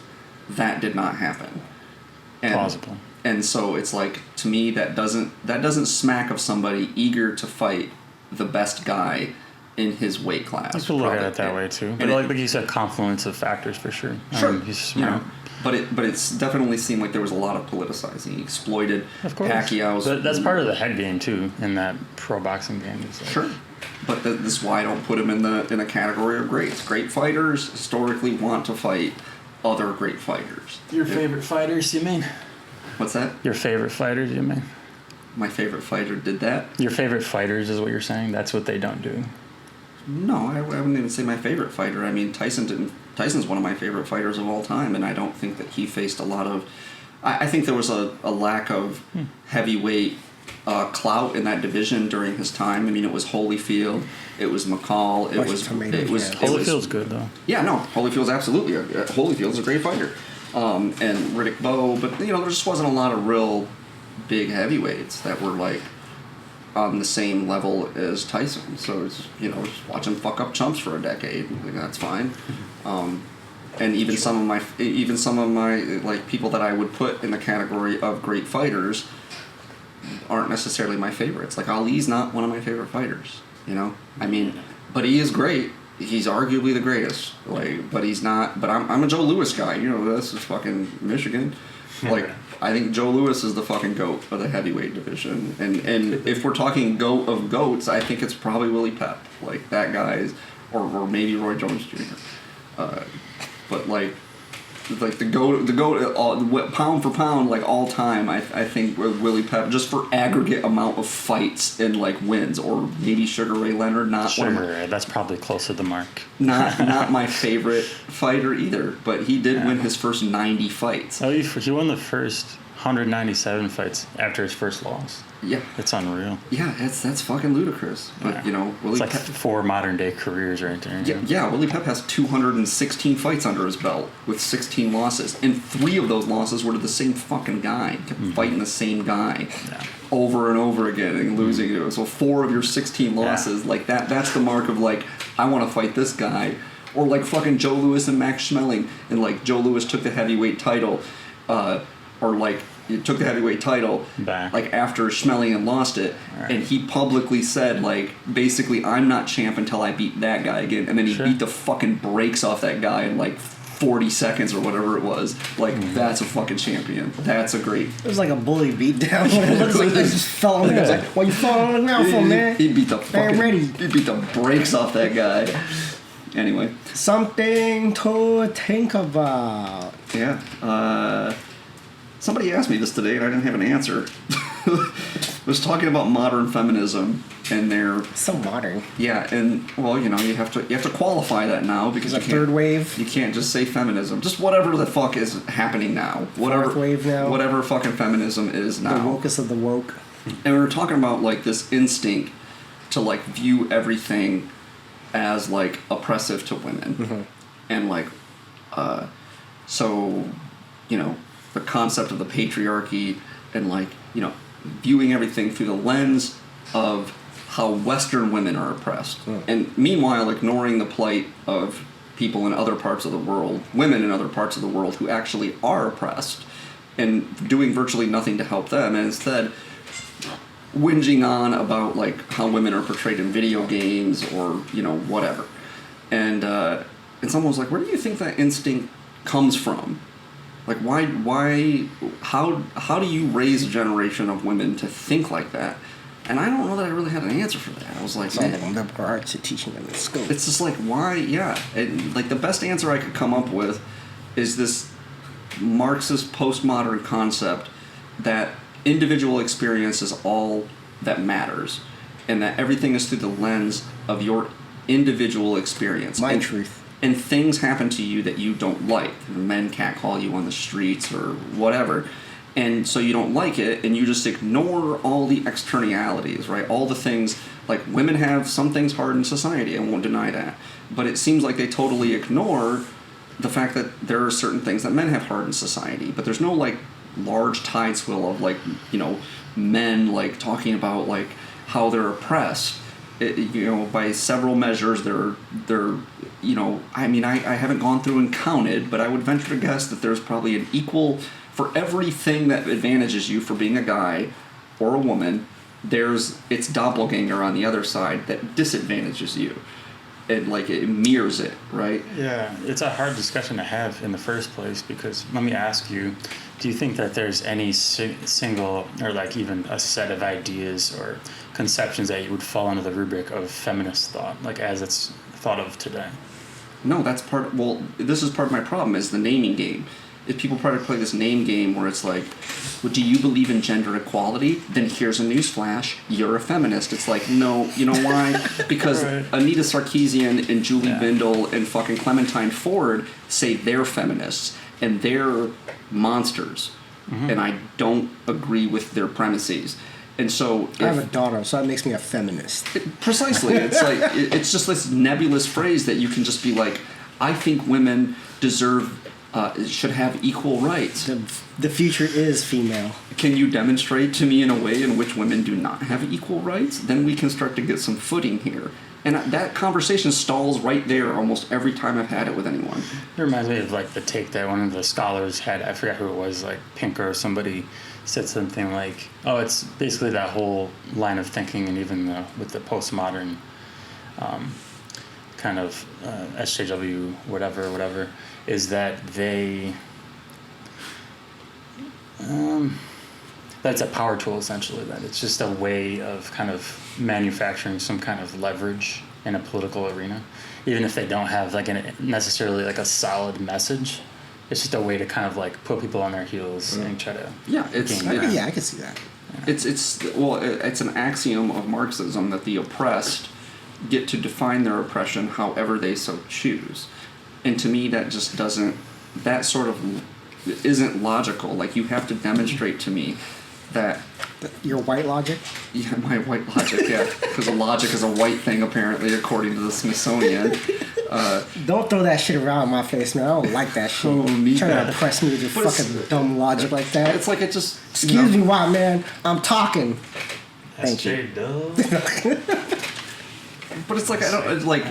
that did not happen. Plausible. And so it's to me that doesn't smack of somebody eager to fight the best guy in his weight class. You could look at it that way too. But like you said, confluence of factors for sure. Sure. I mean, he's smart. But it's definitely seemed like there was a lot of politicizing. He exploited Pacquiao's. But that's part of the head game too in that pro boxing game. Sure. But this is why I don't put him in a category of greats. Great fighters historically want to fight other great fighters. Your favorite fighters, you mean? What's that? Your favorite fighters, you mean? My favorite fighter did that? Your favorite fighters is what you're saying? That's what they don't do? No, I wouldn't even say my favorite fighter. I mean, Tyson's one of my favorite fighters of all time, and I don't think that he faced a lot of... I think there was a lack of heavyweight clout in that division during his time. I mean, it was Holyfield, it was McCall, it was Holyfield's good, though. Yeah, no, Holyfield's absolutely... Holyfield's a great fighter. and Riddick Bowe, but there just wasn't a lot of real big heavyweights that were like on the same level as Tyson. So it's just watch him fuck up chumps for a decade. Like, that's fine. And even some of my like people that I would put in the category of great fighters aren't necessarily my favorites. Like Ali's not one of my favorite fighters. I mean, but he is great. He's arguably the greatest. Like, but he's not. But I'm a Joe Louis guy. This is fucking Michigan. Like, I think Joe Louis is the fucking GOAT of the heavyweight division. And if we're talking GOAT of GOATs, I think it's probably Willie Pep. Like, that guy is, or maybe Roy Jones Jr. But like the GOAT, pound for pound, like all time, I think Willie Pep, just for aggregate amount of fights and like wins, or maybe Sugar Ray Leonard. Sugar Ray, that's probably close to the mark. Not my favorite fighter either, but he did win his first 90 fights. Oh, he won the first 197 fights after his first loss. Yeah, it's unreal. Yeah, that's fucking ludicrous. But Willie it's like Pep, 4 modern day careers right there. Yeah, Willie Pep has 216 fights under his belt with 16 losses, and 3 of those losses were to the same fucking guy. Kept fighting the same guy over and over again and losing it. So 4 of your 16 losses, like that's the mark of like, I want to fight this guy. Or like fucking Joe Louis and Max Schmeling, and like Joe Louis took the heavyweight title, or like he took the heavyweight title like after Schmeling had lost it, and he publicly said like, basically, I'm not champ until I beat that guy again, and then he beat the fucking brakes off that guy in like 40 seconds or whatever it was. Like, that's a fucking champion. That's a great. It was like a bully beat down. It looks like they just fell on the guy. Like, what you falling on the ground for, man? He beat the fucking. Ready. He beat the brakes off that guy. Anyway. Something to think about. Yeah. Somebody asked me this today and I didn't have an answer. Was talking about modern feminism and their so modern. Yeah, and well, you have to qualify that now because the third wave. You can't just say feminism. Just whatever the fuck is happening now. Fourth wave now. Whatever fucking feminism is now. The wokest of the woke. And we were talking about like this instinct to like view everything as like oppressive to women, and like, so, the concept of the patriarchy and like, viewing everything through the lens of how Western women are oppressed, and meanwhile ignoring the plight of people in other parts of the world, women in other parts of the world who actually are oppressed, and doing virtually nothing to help them, and instead whinging on about like how women are portrayed in video games or whatever. And it's almost like, where do you think that instinct comes from? Like, how do you raise a generation of women to think like that? And I don't know that I really had an answer for that. I was like, man, the liberal arts are teaching them in school. It's just like, why? Yeah. And like the best answer I could come up with is this Marxist postmodern concept that individual experience is all that matters, and that everything is through the lens of your individual experience. My truth. And things happen to you that you don't like. Men can't call you on the streets or whatever. And so you don't like it, and you just ignore all the externalities, right? All the things, like women have some things hard in society, I won't deny that. But it seems like they totally ignore the fact that there are certain things that men have hard in society. But there's no like large tide swell of like, men like talking about like how they're oppressed. By several measures, they're I haven't gone through and counted, but I would venture to guess that there's probably an equal, for everything that advantages you for being a guy or a woman, there's its doppelganger on the other side that disadvantages you. And like it mirrors it, right? Yeah, it's a hard discussion to have in the first place, because let me ask you, do you think that there's any single or like even a set of ideas or conceptions that you would fall under the rubric of feminist thought, like as it's thought of today? No, this is part of my problem is the naming game. If people try to play this name game where it's like, well, do you believe in gender equality? Then here's a newsflash, you're a feminist. It's like, no, you know why? Because right. Anita Sarkeesian and Julie Bindel and fucking Clementine Ford say they're feminists and they're monsters. Mm-hmm. And I don't agree with their premises. And so I have a daughter, so that makes me a feminist. Precisely. It's like it's just this nebulous phrase that you can just be like, I think women deserve should have equal rights. The future is female. Can you demonstrate to me in a way in which women do not have equal rights? Then we can start to get some footing here. And that conversation stalls right there almost every time I've had it with anyone. It reminds me of like the take that one of the scholars had. I forgot who it was, like Pinker or somebody said something like, "Oh, it's basically that whole line of thinking, and even with the postmodern kind of SJW whatever, is that they that's a power tool essentially. That it's just a way of kind of manufacturing some kind of leverage in a political arena, even if they don't have like necessarily like a solid message. It's just a way to kind of like put people on their heels and try to I can see that. It's an axiom of Marxism that the oppressed get to define their oppression however they so choose, and to me that just doesn't, that sort of isn't logical. Like, you have to demonstrate to me that your white logic. Yeah, my white logic. Yeah, because logic is a white thing apparently, according to the Smithsonian. Don't throw that shit around in my face, man. I don't like that shit. Trying to impress me with your fucking dumb logic like that. It's like it just. Excuse me, white man. I'm talking. Thank you. But it's like, I don't like.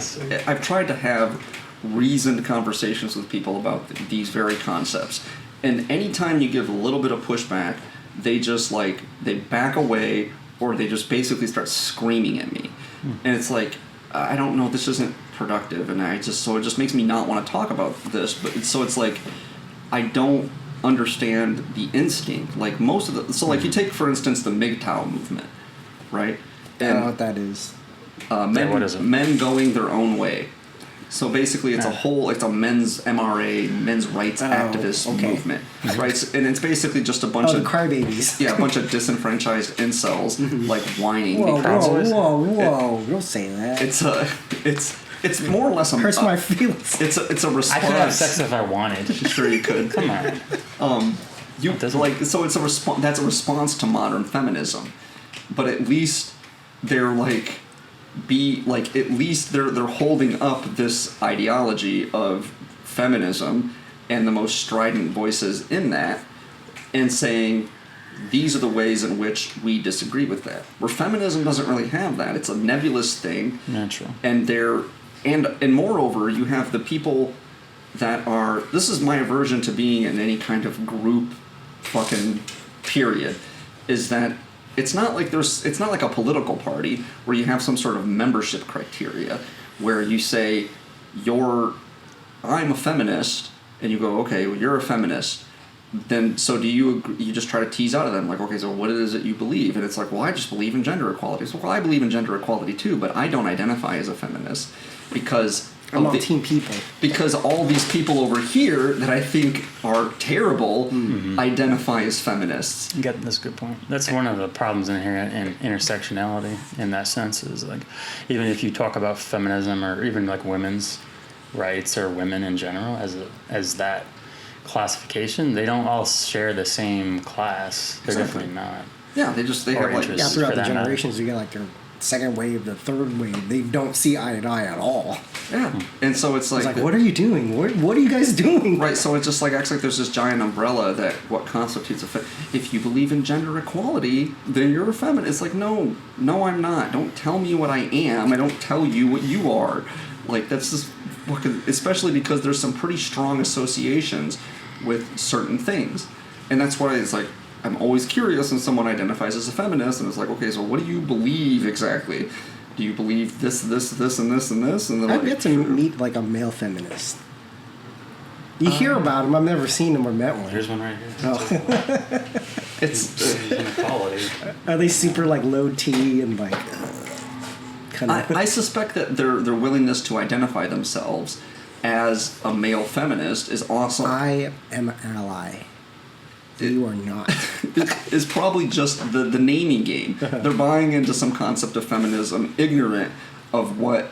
I've tried to have reasoned conversations with people about these very concepts, and anytime you give a little bit of pushback, they just like, they back away, or they just basically start screaming at me, and it's like, I don't know, this isn't productive, and so it just makes me not want to talk about this. But so it's like, I don't understand the instinct. Like most of the, so like you take for instance the MGTOW movement, right? I don't know what that is. What is it? Men going their own way. So basically, it's a men's MRA, men's rights activist movement, right? And it's basically just a bunch of crybabies. Yeah, a bunch of disenfranchised incels like whining. Whoa! Don't say that. It's more or less a hurts my feelings. It's a response. I could have sex if I wanted. Sure, you could. Come on. So it's a response. That's a response to modern feminism, but at least they're like. At least they're holding up this ideology of feminism and the most strident voices in that, and saying these are the ways in which we disagree with that. Where feminism doesn't really have that. It's a nebulous thing. Natural. And and moreover, you have the people that are, this is my aversion to being in any kind of group fucking period, is that it's not like a political party where you have some sort of membership criteria where you say I'm a feminist, and you go, okay, well, you're a feminist. Then so do you agree, you just try to tease out of them like, okay, so what is it you believe? And it's like, well, I just believe in gender equality. So, well, I believe in gender equality too, but I don't identify as a feminist because I'm on team people. Because all these people over here that I think are terrible identify as feminists. That's a good point. That's one of the problems inherent in intersectionality in that sense, is like, even if you talk about feminism or even like women's rights or women in general as that classification, they don't all share the same class. They're definitely not. Yeah, they have like throughout the generations, you get like their second wave, the third wave, they don't see eye to eye at all. Yeah, and so it's like what are you doing? What are you guys doing? Right, so it's just like, acts like there's this giant umbrella that what constitutes if you believe in gender equality, then you're a feminist. It's like, no, I'm not. Don't tell me what I am. I don't tell you what you are. Like, that's just fucking, especially because there's some pretty strong associations with certain things, and that's why it's like, I'm always curious when someone identifies as a feminist, and it's like, okay, so what do you believe exactly? Do you believe this, and this, and this? And then I've yet to meet like a male feminist. You hear about them. I've never seen them or met one. Here's one right here. Oh. It's inequality. Are they super like low T and like kind of? I suspect that their willingness to identify themselves as a male feminist is awesome. I am an ally. You are not. It's probably just the naming game. They're buying into some concept of feminism, ignorant of what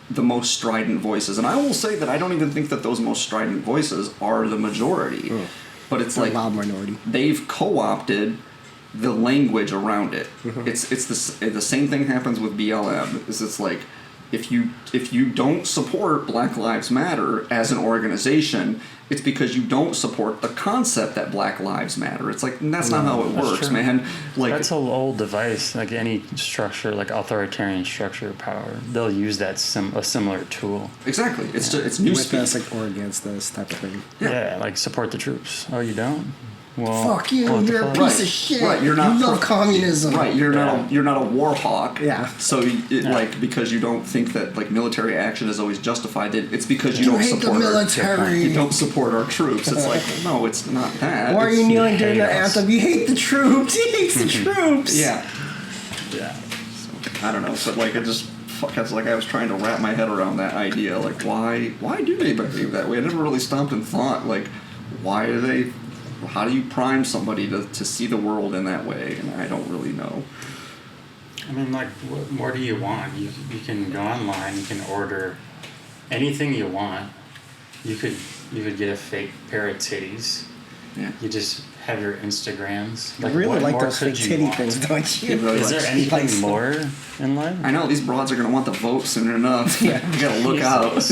the most strident voices. And I will say that I don't even think that those most strident voices are the majority. But it's like, loud minority. They've co-opted the language around it. It's the same thing happens with BLM. It's like, if you don't support Black Lives Matter as an organization, it's because you don't support the concept that Black Lives Matter. It's like that's not how it works, true. man. Like That's an old device. Like any structure, like authoritarian structure of power, they'll use that a similar tool. exactly. It's it's With newspeak. us, like, or against us type of thing. Yeah, like support the troops. Oh, you don't? Well, Fuck you! what the You're a fuck? piece Right. of shit. Right, you're not You love communism. Right, you're not a war hawk. Yeah. So like because you don't think that like military action is always justified, it's because you You don't hate the support military. you don't support our troops. It's like no, it's not that. Why are you It's- kneeling during the hate us. anthem? You hate the troops. He hates the troops. Yeah. Yeah. I don't know, but like it just it's like I was trying to wrap my head around that idea. Like why do they behave that way? I never really stopped and thought like why do they? How do you prime somebody to see the world in that way? And I don't really know. I mean, like, what more do you want? You can go online. You can order anything you want. You could get a fake pair of titties. Yeah. You just have your Instagrams. I really what like more those could fake you titty want? things, don't you? He really Is there likes- anything likes them. more in life? I know these broads are gonna want the vote soon enough. Yeah. You gotta look out.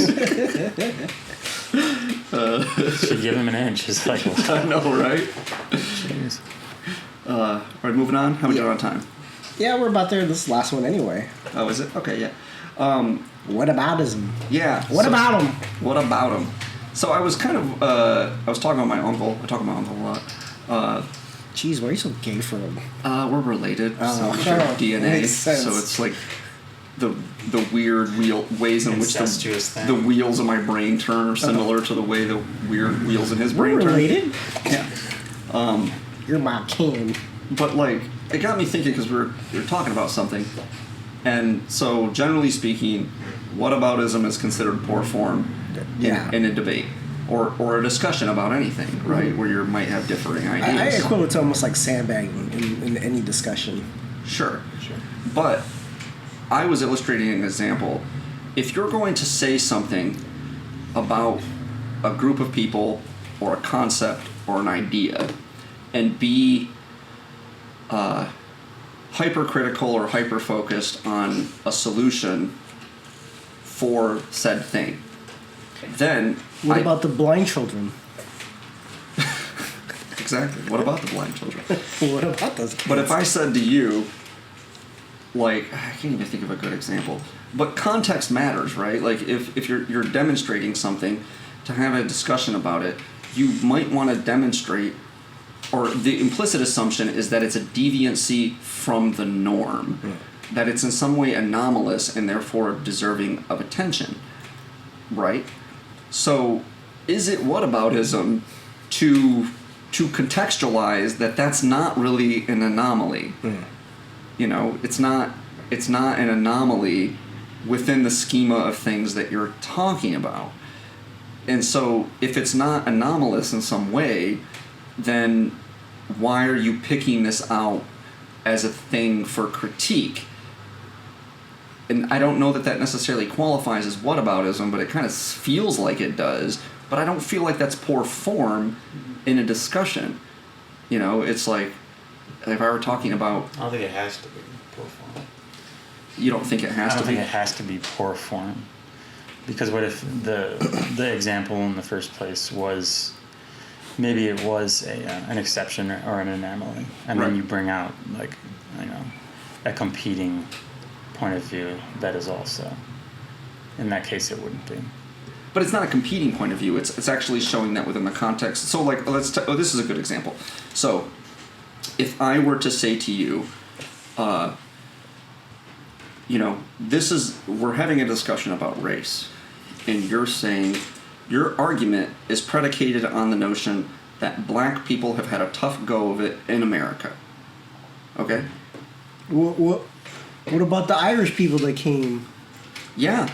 Should give him an inch. It's like, I know, right? jeez. All right, moving on. How we doing on time? Yeah, we're about there. This last one anyway. Oh, is it? Okay, yeah. What aboutism? Yeah. What about him? What about him? So I was kind of, I was talking about my uncle. I talk about my uncle a lot. Jeez, why are you so gay for him? We're related. Oh, so oh, DNA. makes sense. So it's like the weird ways in which Incestuous thing. the wheels of my brain turn are similar to the way the weird wheels in his We're brain turn. related. Yeah. You're my kin. But like it got me thinking because we were talking about something, and so generally speaking, whataboutism is considered poor form Yeah. in a debate or a discussion about anything, right? Where you might have differing I ideas. equate it to almost like sandbagging in any discussion. Sure. But I was illustrating an example. If you're going to say something about a group of people or a concept or an idea and be hypercritical or hyper-focused on a solution for said thing, then What about the blind children? exactly. What about the blind children? What about those kids? But if I said to you, like, I can't even think of a good example, but context matters, right? Like, if you're demonstrating something, to have a discussion about it, you might want to demonstrate, or the implicit assumption is that it's a deviancy from the norm, that it's in some way anomalous and therefore deserving of attention, right? So, is it whataboutism to contextualize that that's not really an anomaly? You know, it's not an anomaly within the schema of things that you're talking about. And so if it's not anomalous in some way, then why are you picking this out as a thing for critique? And I don't know that necessarily qualifies as whataboutism, but it kind of feels like it does. But I don't feel like that's poor form in a discussion. You know, it's like if I were talking about... I don't think it has to be poor form. You don't think it has I to don't be? think it has to be poor form. Because what if the example in the first place was maybe it was an exception or an anomaly, and Right. then you bring out like a competing point of view that is also. In that case, it wouldn't be. But it's not a competing point of view. It's actually showing that within the context. So like this is a good example. So if I were to say to you, we're having a discussion about race, and you're saying your argument is predicated on the notion that black people have had a tough go of it in America. Okay? What about the Irish people that came? Yeah.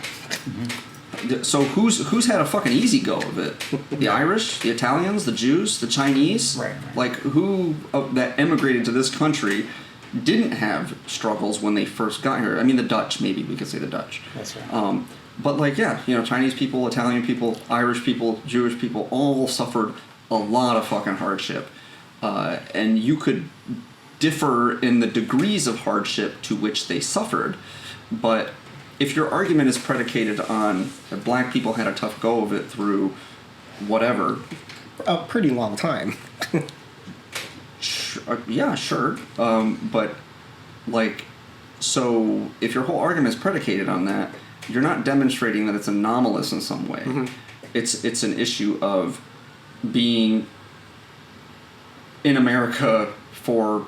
So who's had a fucking easy go of it? The Irish, the Italians, the Jews, the Chinese? Right. Like who that emigrated to this country didn't have struggles when they first got here? I mean, the Dutch, maybe we could say the Dutch. That's right. But like, yeah, Chinese people, Italian people, Irish people, Jewish people all suffered a lot of fucking hardship. And you could differ in the degrees of hardship to which they suffered, but if your argument is predicated on that black people had a tough go of it through whatever, A pretty long time. yeah, sure, but like, so if your whole argument is predicated on that, you're not demonstrating that it's anomalous in some way. Mm-hmm. It's an issue of being in America for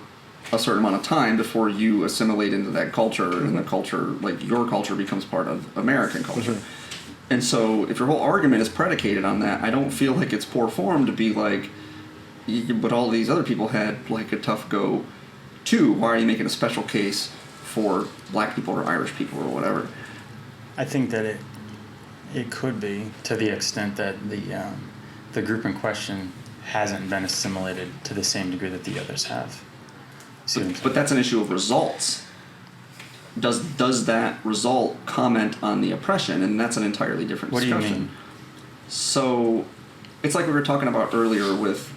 a certain amount of time before you assimilate into that culture, and the culture, like your culture, becomes part of American culture. And so if your whole argument is predicated on that, I don't feel like it's poor form to be like, but all these other people had like a tough go too. Why are you making a special case for black people or Irish people or whatever? I think that it could be, to the extent that the group in question hasn't been assimilated to the same degree that the others have. But that's an issue of results. Does that result comment on the oppression? And that's an entirely different discussion. What do you mean? So it's like we were talking about earlier with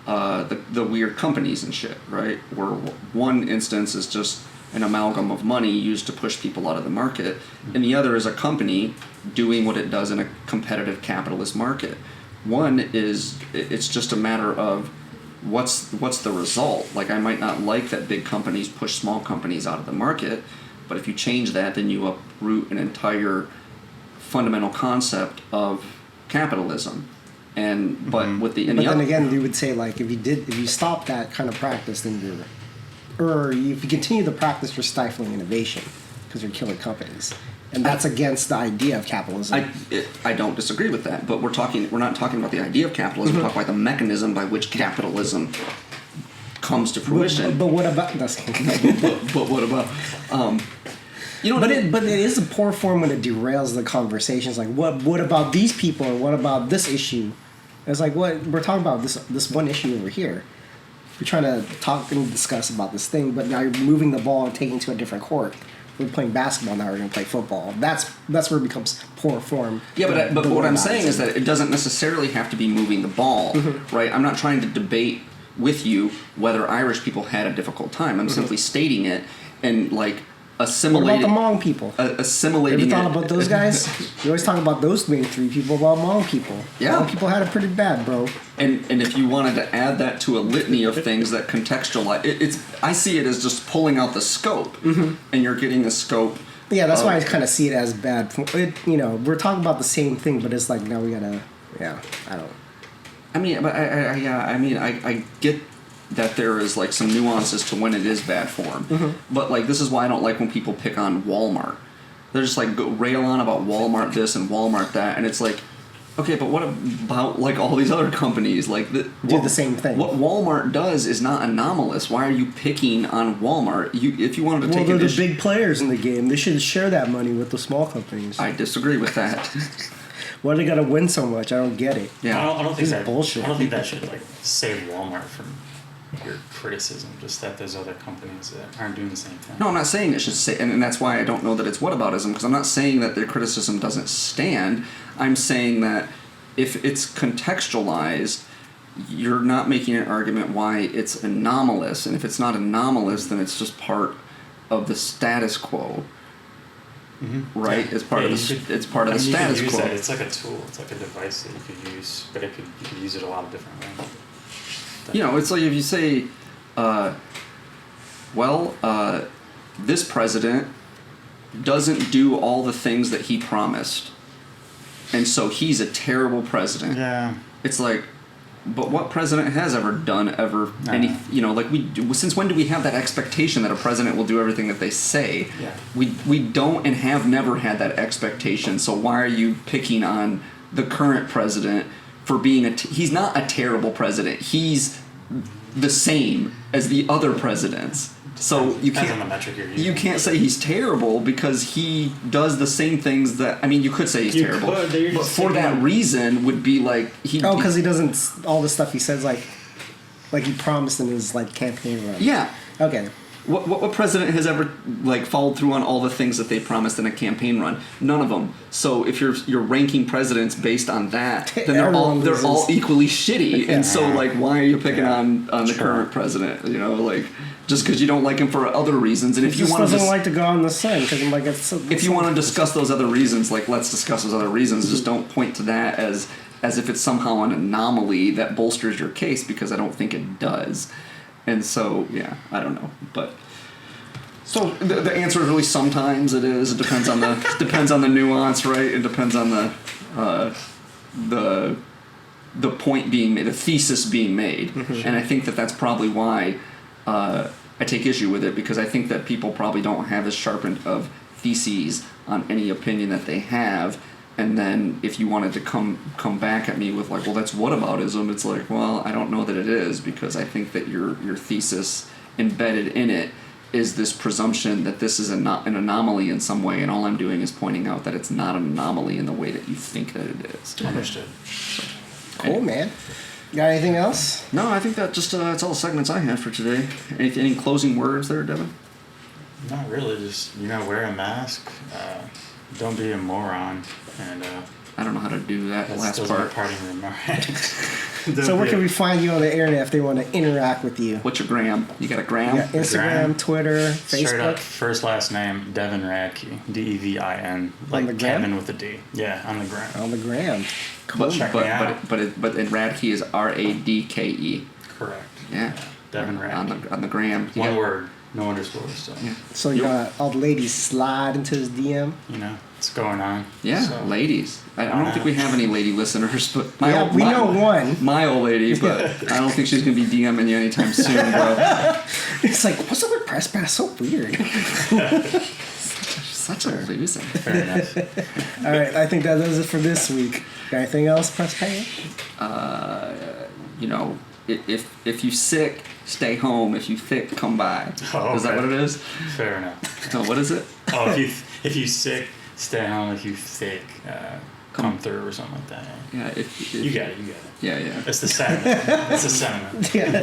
the weird companies and shit, right? Where one instance is just an amalgam of money used to push people out of the market, and the other is a company doing what it does in a competitive capitalist market. One is, it's just a matter of what's the result. Like, I might not like that big companies push small companies out of the market, but if you change that, then you uproot an entire fundamental concept of capitalism. And but with the But then again, you would say, like, if you stop that kind of practice, then if you continue the practice, you're stifling innovation because you're killing companies, and that's against the idea of capitalism. I don't disagree with that, but we're not talking about the idea of capitalism. We're talking about the mechanism by which capitalism comes to fruition. But what about that's? but what about? But it is a poor form when it derails the conversations. Like, what about these people, or what about this issue? It's like, what we're talking about this one issue over here. We're trying to talk and discuss about this thing, but now you're moving the ball and taking it to a different court. We're playing basketball, now we're going to play football. That's where it becomes poor form. Yeah, but what I'm saying is that it doesn't necessarily have to be moving the ball, right? I'm not trying to debate with you whether Irish people had a difficult time. I'm simply stating it and, like, assimilating. What about the Hmong people? Assimilating. Have you thought about those guys? You always talk about those main three people, about Hmong people. Yeah. Hmong people had it pretty bad, bro. And if you wanted to add that to a litany of things that contextualize, I see it as just pulling out the scope, and you're getting the scope. Yeah, that's why I kind of see it as bad. We're talking about the same thing, but it's like now we gotta. Yeah, I don't. I mean, but I get that there is like some nuances to when it is bad form, but like this is why I don't like when people pick on Walmart. They're just like rail on about Walmart this and Walmart that, and it's like, okay, but what about like all these other companies like do the same thing? What Walmart does is not anomalous. Why are you picking on Walmart? If you wanted to take they're the big players in the game. They should share that money with the small companies. I disagree with that. Why do they gotta win so much? I don't get it. Yeah, I don't think that bullshit. I don't think that should like save Walmart from your criticism. Just that there's other companies that aren't doing the same thing. No, I'm not saying it should say, and that's why I don't know that it's whataboutism, because I'm not saying that their criticism doesn't stand. I'm saying that if it's contextualized, you're not making an argument why it's anomalous, and if it's not anomalous, then it's just part of the status quo. Right? Yeah. It's part of the it's part of the you status can use quo. That. It's like a tool. It's like a device that you could use, but you could use it a lot of different ways. It's like if you say, this president doesn't do all the things that he promised, and so he's a terrible president. Yeah. It's like, but what president has ever done any? Since when do we have that expectation that a president will do everything that they say? Yeah. We don't and have never had that expectation. So why are you picking on the current president for being he's not a terrible president. He's the same as the other presidents. So you Depends on the metric you're using. You can't say he's terrible because he does the same things that you could say he's terrible. But for that reason would be like because he doesn't all the stuff he says like he promised in his like campaign run. Yeah. Okay. What president has ever like followed through on all the things that they promised in a campaign run? None of them. So if you're ranking presidents based on that, then they're all equally shitty. And so like, why are you picking on the current president? You know, like just because you don't like him for other reasons. And if you want to doesn't like to go on the sun because like if you want to discuss those other reasons, like let's discuss those other reasons. Just don't point to that as if it's somehow an anomaly that bolsters your case, because I don't think it does. And so, yeah, I don't know, but so the answer is really sometimes it is. It depends on the nuance, right? It depends on the point being made, the thesis being made, and I think that's probably why I take issue with it, because I think that people probably don't have as sharpened of theses on any opinion that they have. And then if you wanted to come back at me with like, well, that's whataboutism, it's like, well, I don't know that it is, because I think that your thesis embedded in it is this presumption that this is an anomaly in some way, and all I'm doing is pointing out that it's not an anomaly in the way that you think that it is. Understood. Cool, man. Got anything else? No, I think that just that's all the segments I have for today. Any closing words there, Devin? Not really. Just wear a mask. Don't be a moron. And I don't know how to do that last part. Parting remark. So where can we find you on the internet if they want to interact with you? What's your gram? You got a gram? Yeah, Instagram, Twitter, Facebook. Straight up, first last name Devin Radke, Devin, like on the gram? Kevin with a D. Yeah, on the gram. On the gram. Cool. Check me out. But Radke is Radke. Correct. Yeah. Devin Radke. On the gram. One word, no underscores. So. Yeah. So you got all the ladies slide into his DM. What's going on. Yeah, so. Ladies. I don't think we have any lady listeners, but we know one. My old lady, but I don't think she's gonna be DMing you anytime soon, bro. It's like, what's up with Press Pass? So weird. Such a loser. Fair enough. All right, I think that does it for this week. Got anything else, Press Pass? If you sick, stay home. If you thick, come by. Oh, okay. Is that what it is? Fair enough. Oh, what is it? Oh, if you sick, stay home. If you thick, come through or something like that. Yeah. If you got it. Yeah. It's the sentiment. It's the sentiment. Yeah. I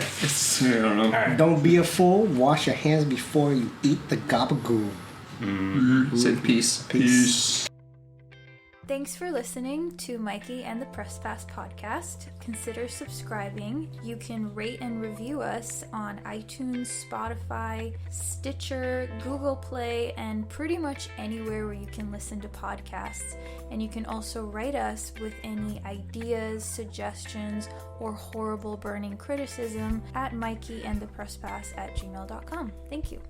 don't know. All right. Don't be a fool. Wash your hands before you eat the gabagool. Say peace. Thanks for listening to Mikey and the Press Pass podcast. Consider subscribing. You can rate and review us on iTunes, Spotify, Stitcher, Google Play, and pretty much anywhere where you can listen to podcasts. And you can also write us with any ideas, suggestions, or horrible burning criticism at mikeyandthepresspass@gmail.com. Thank you.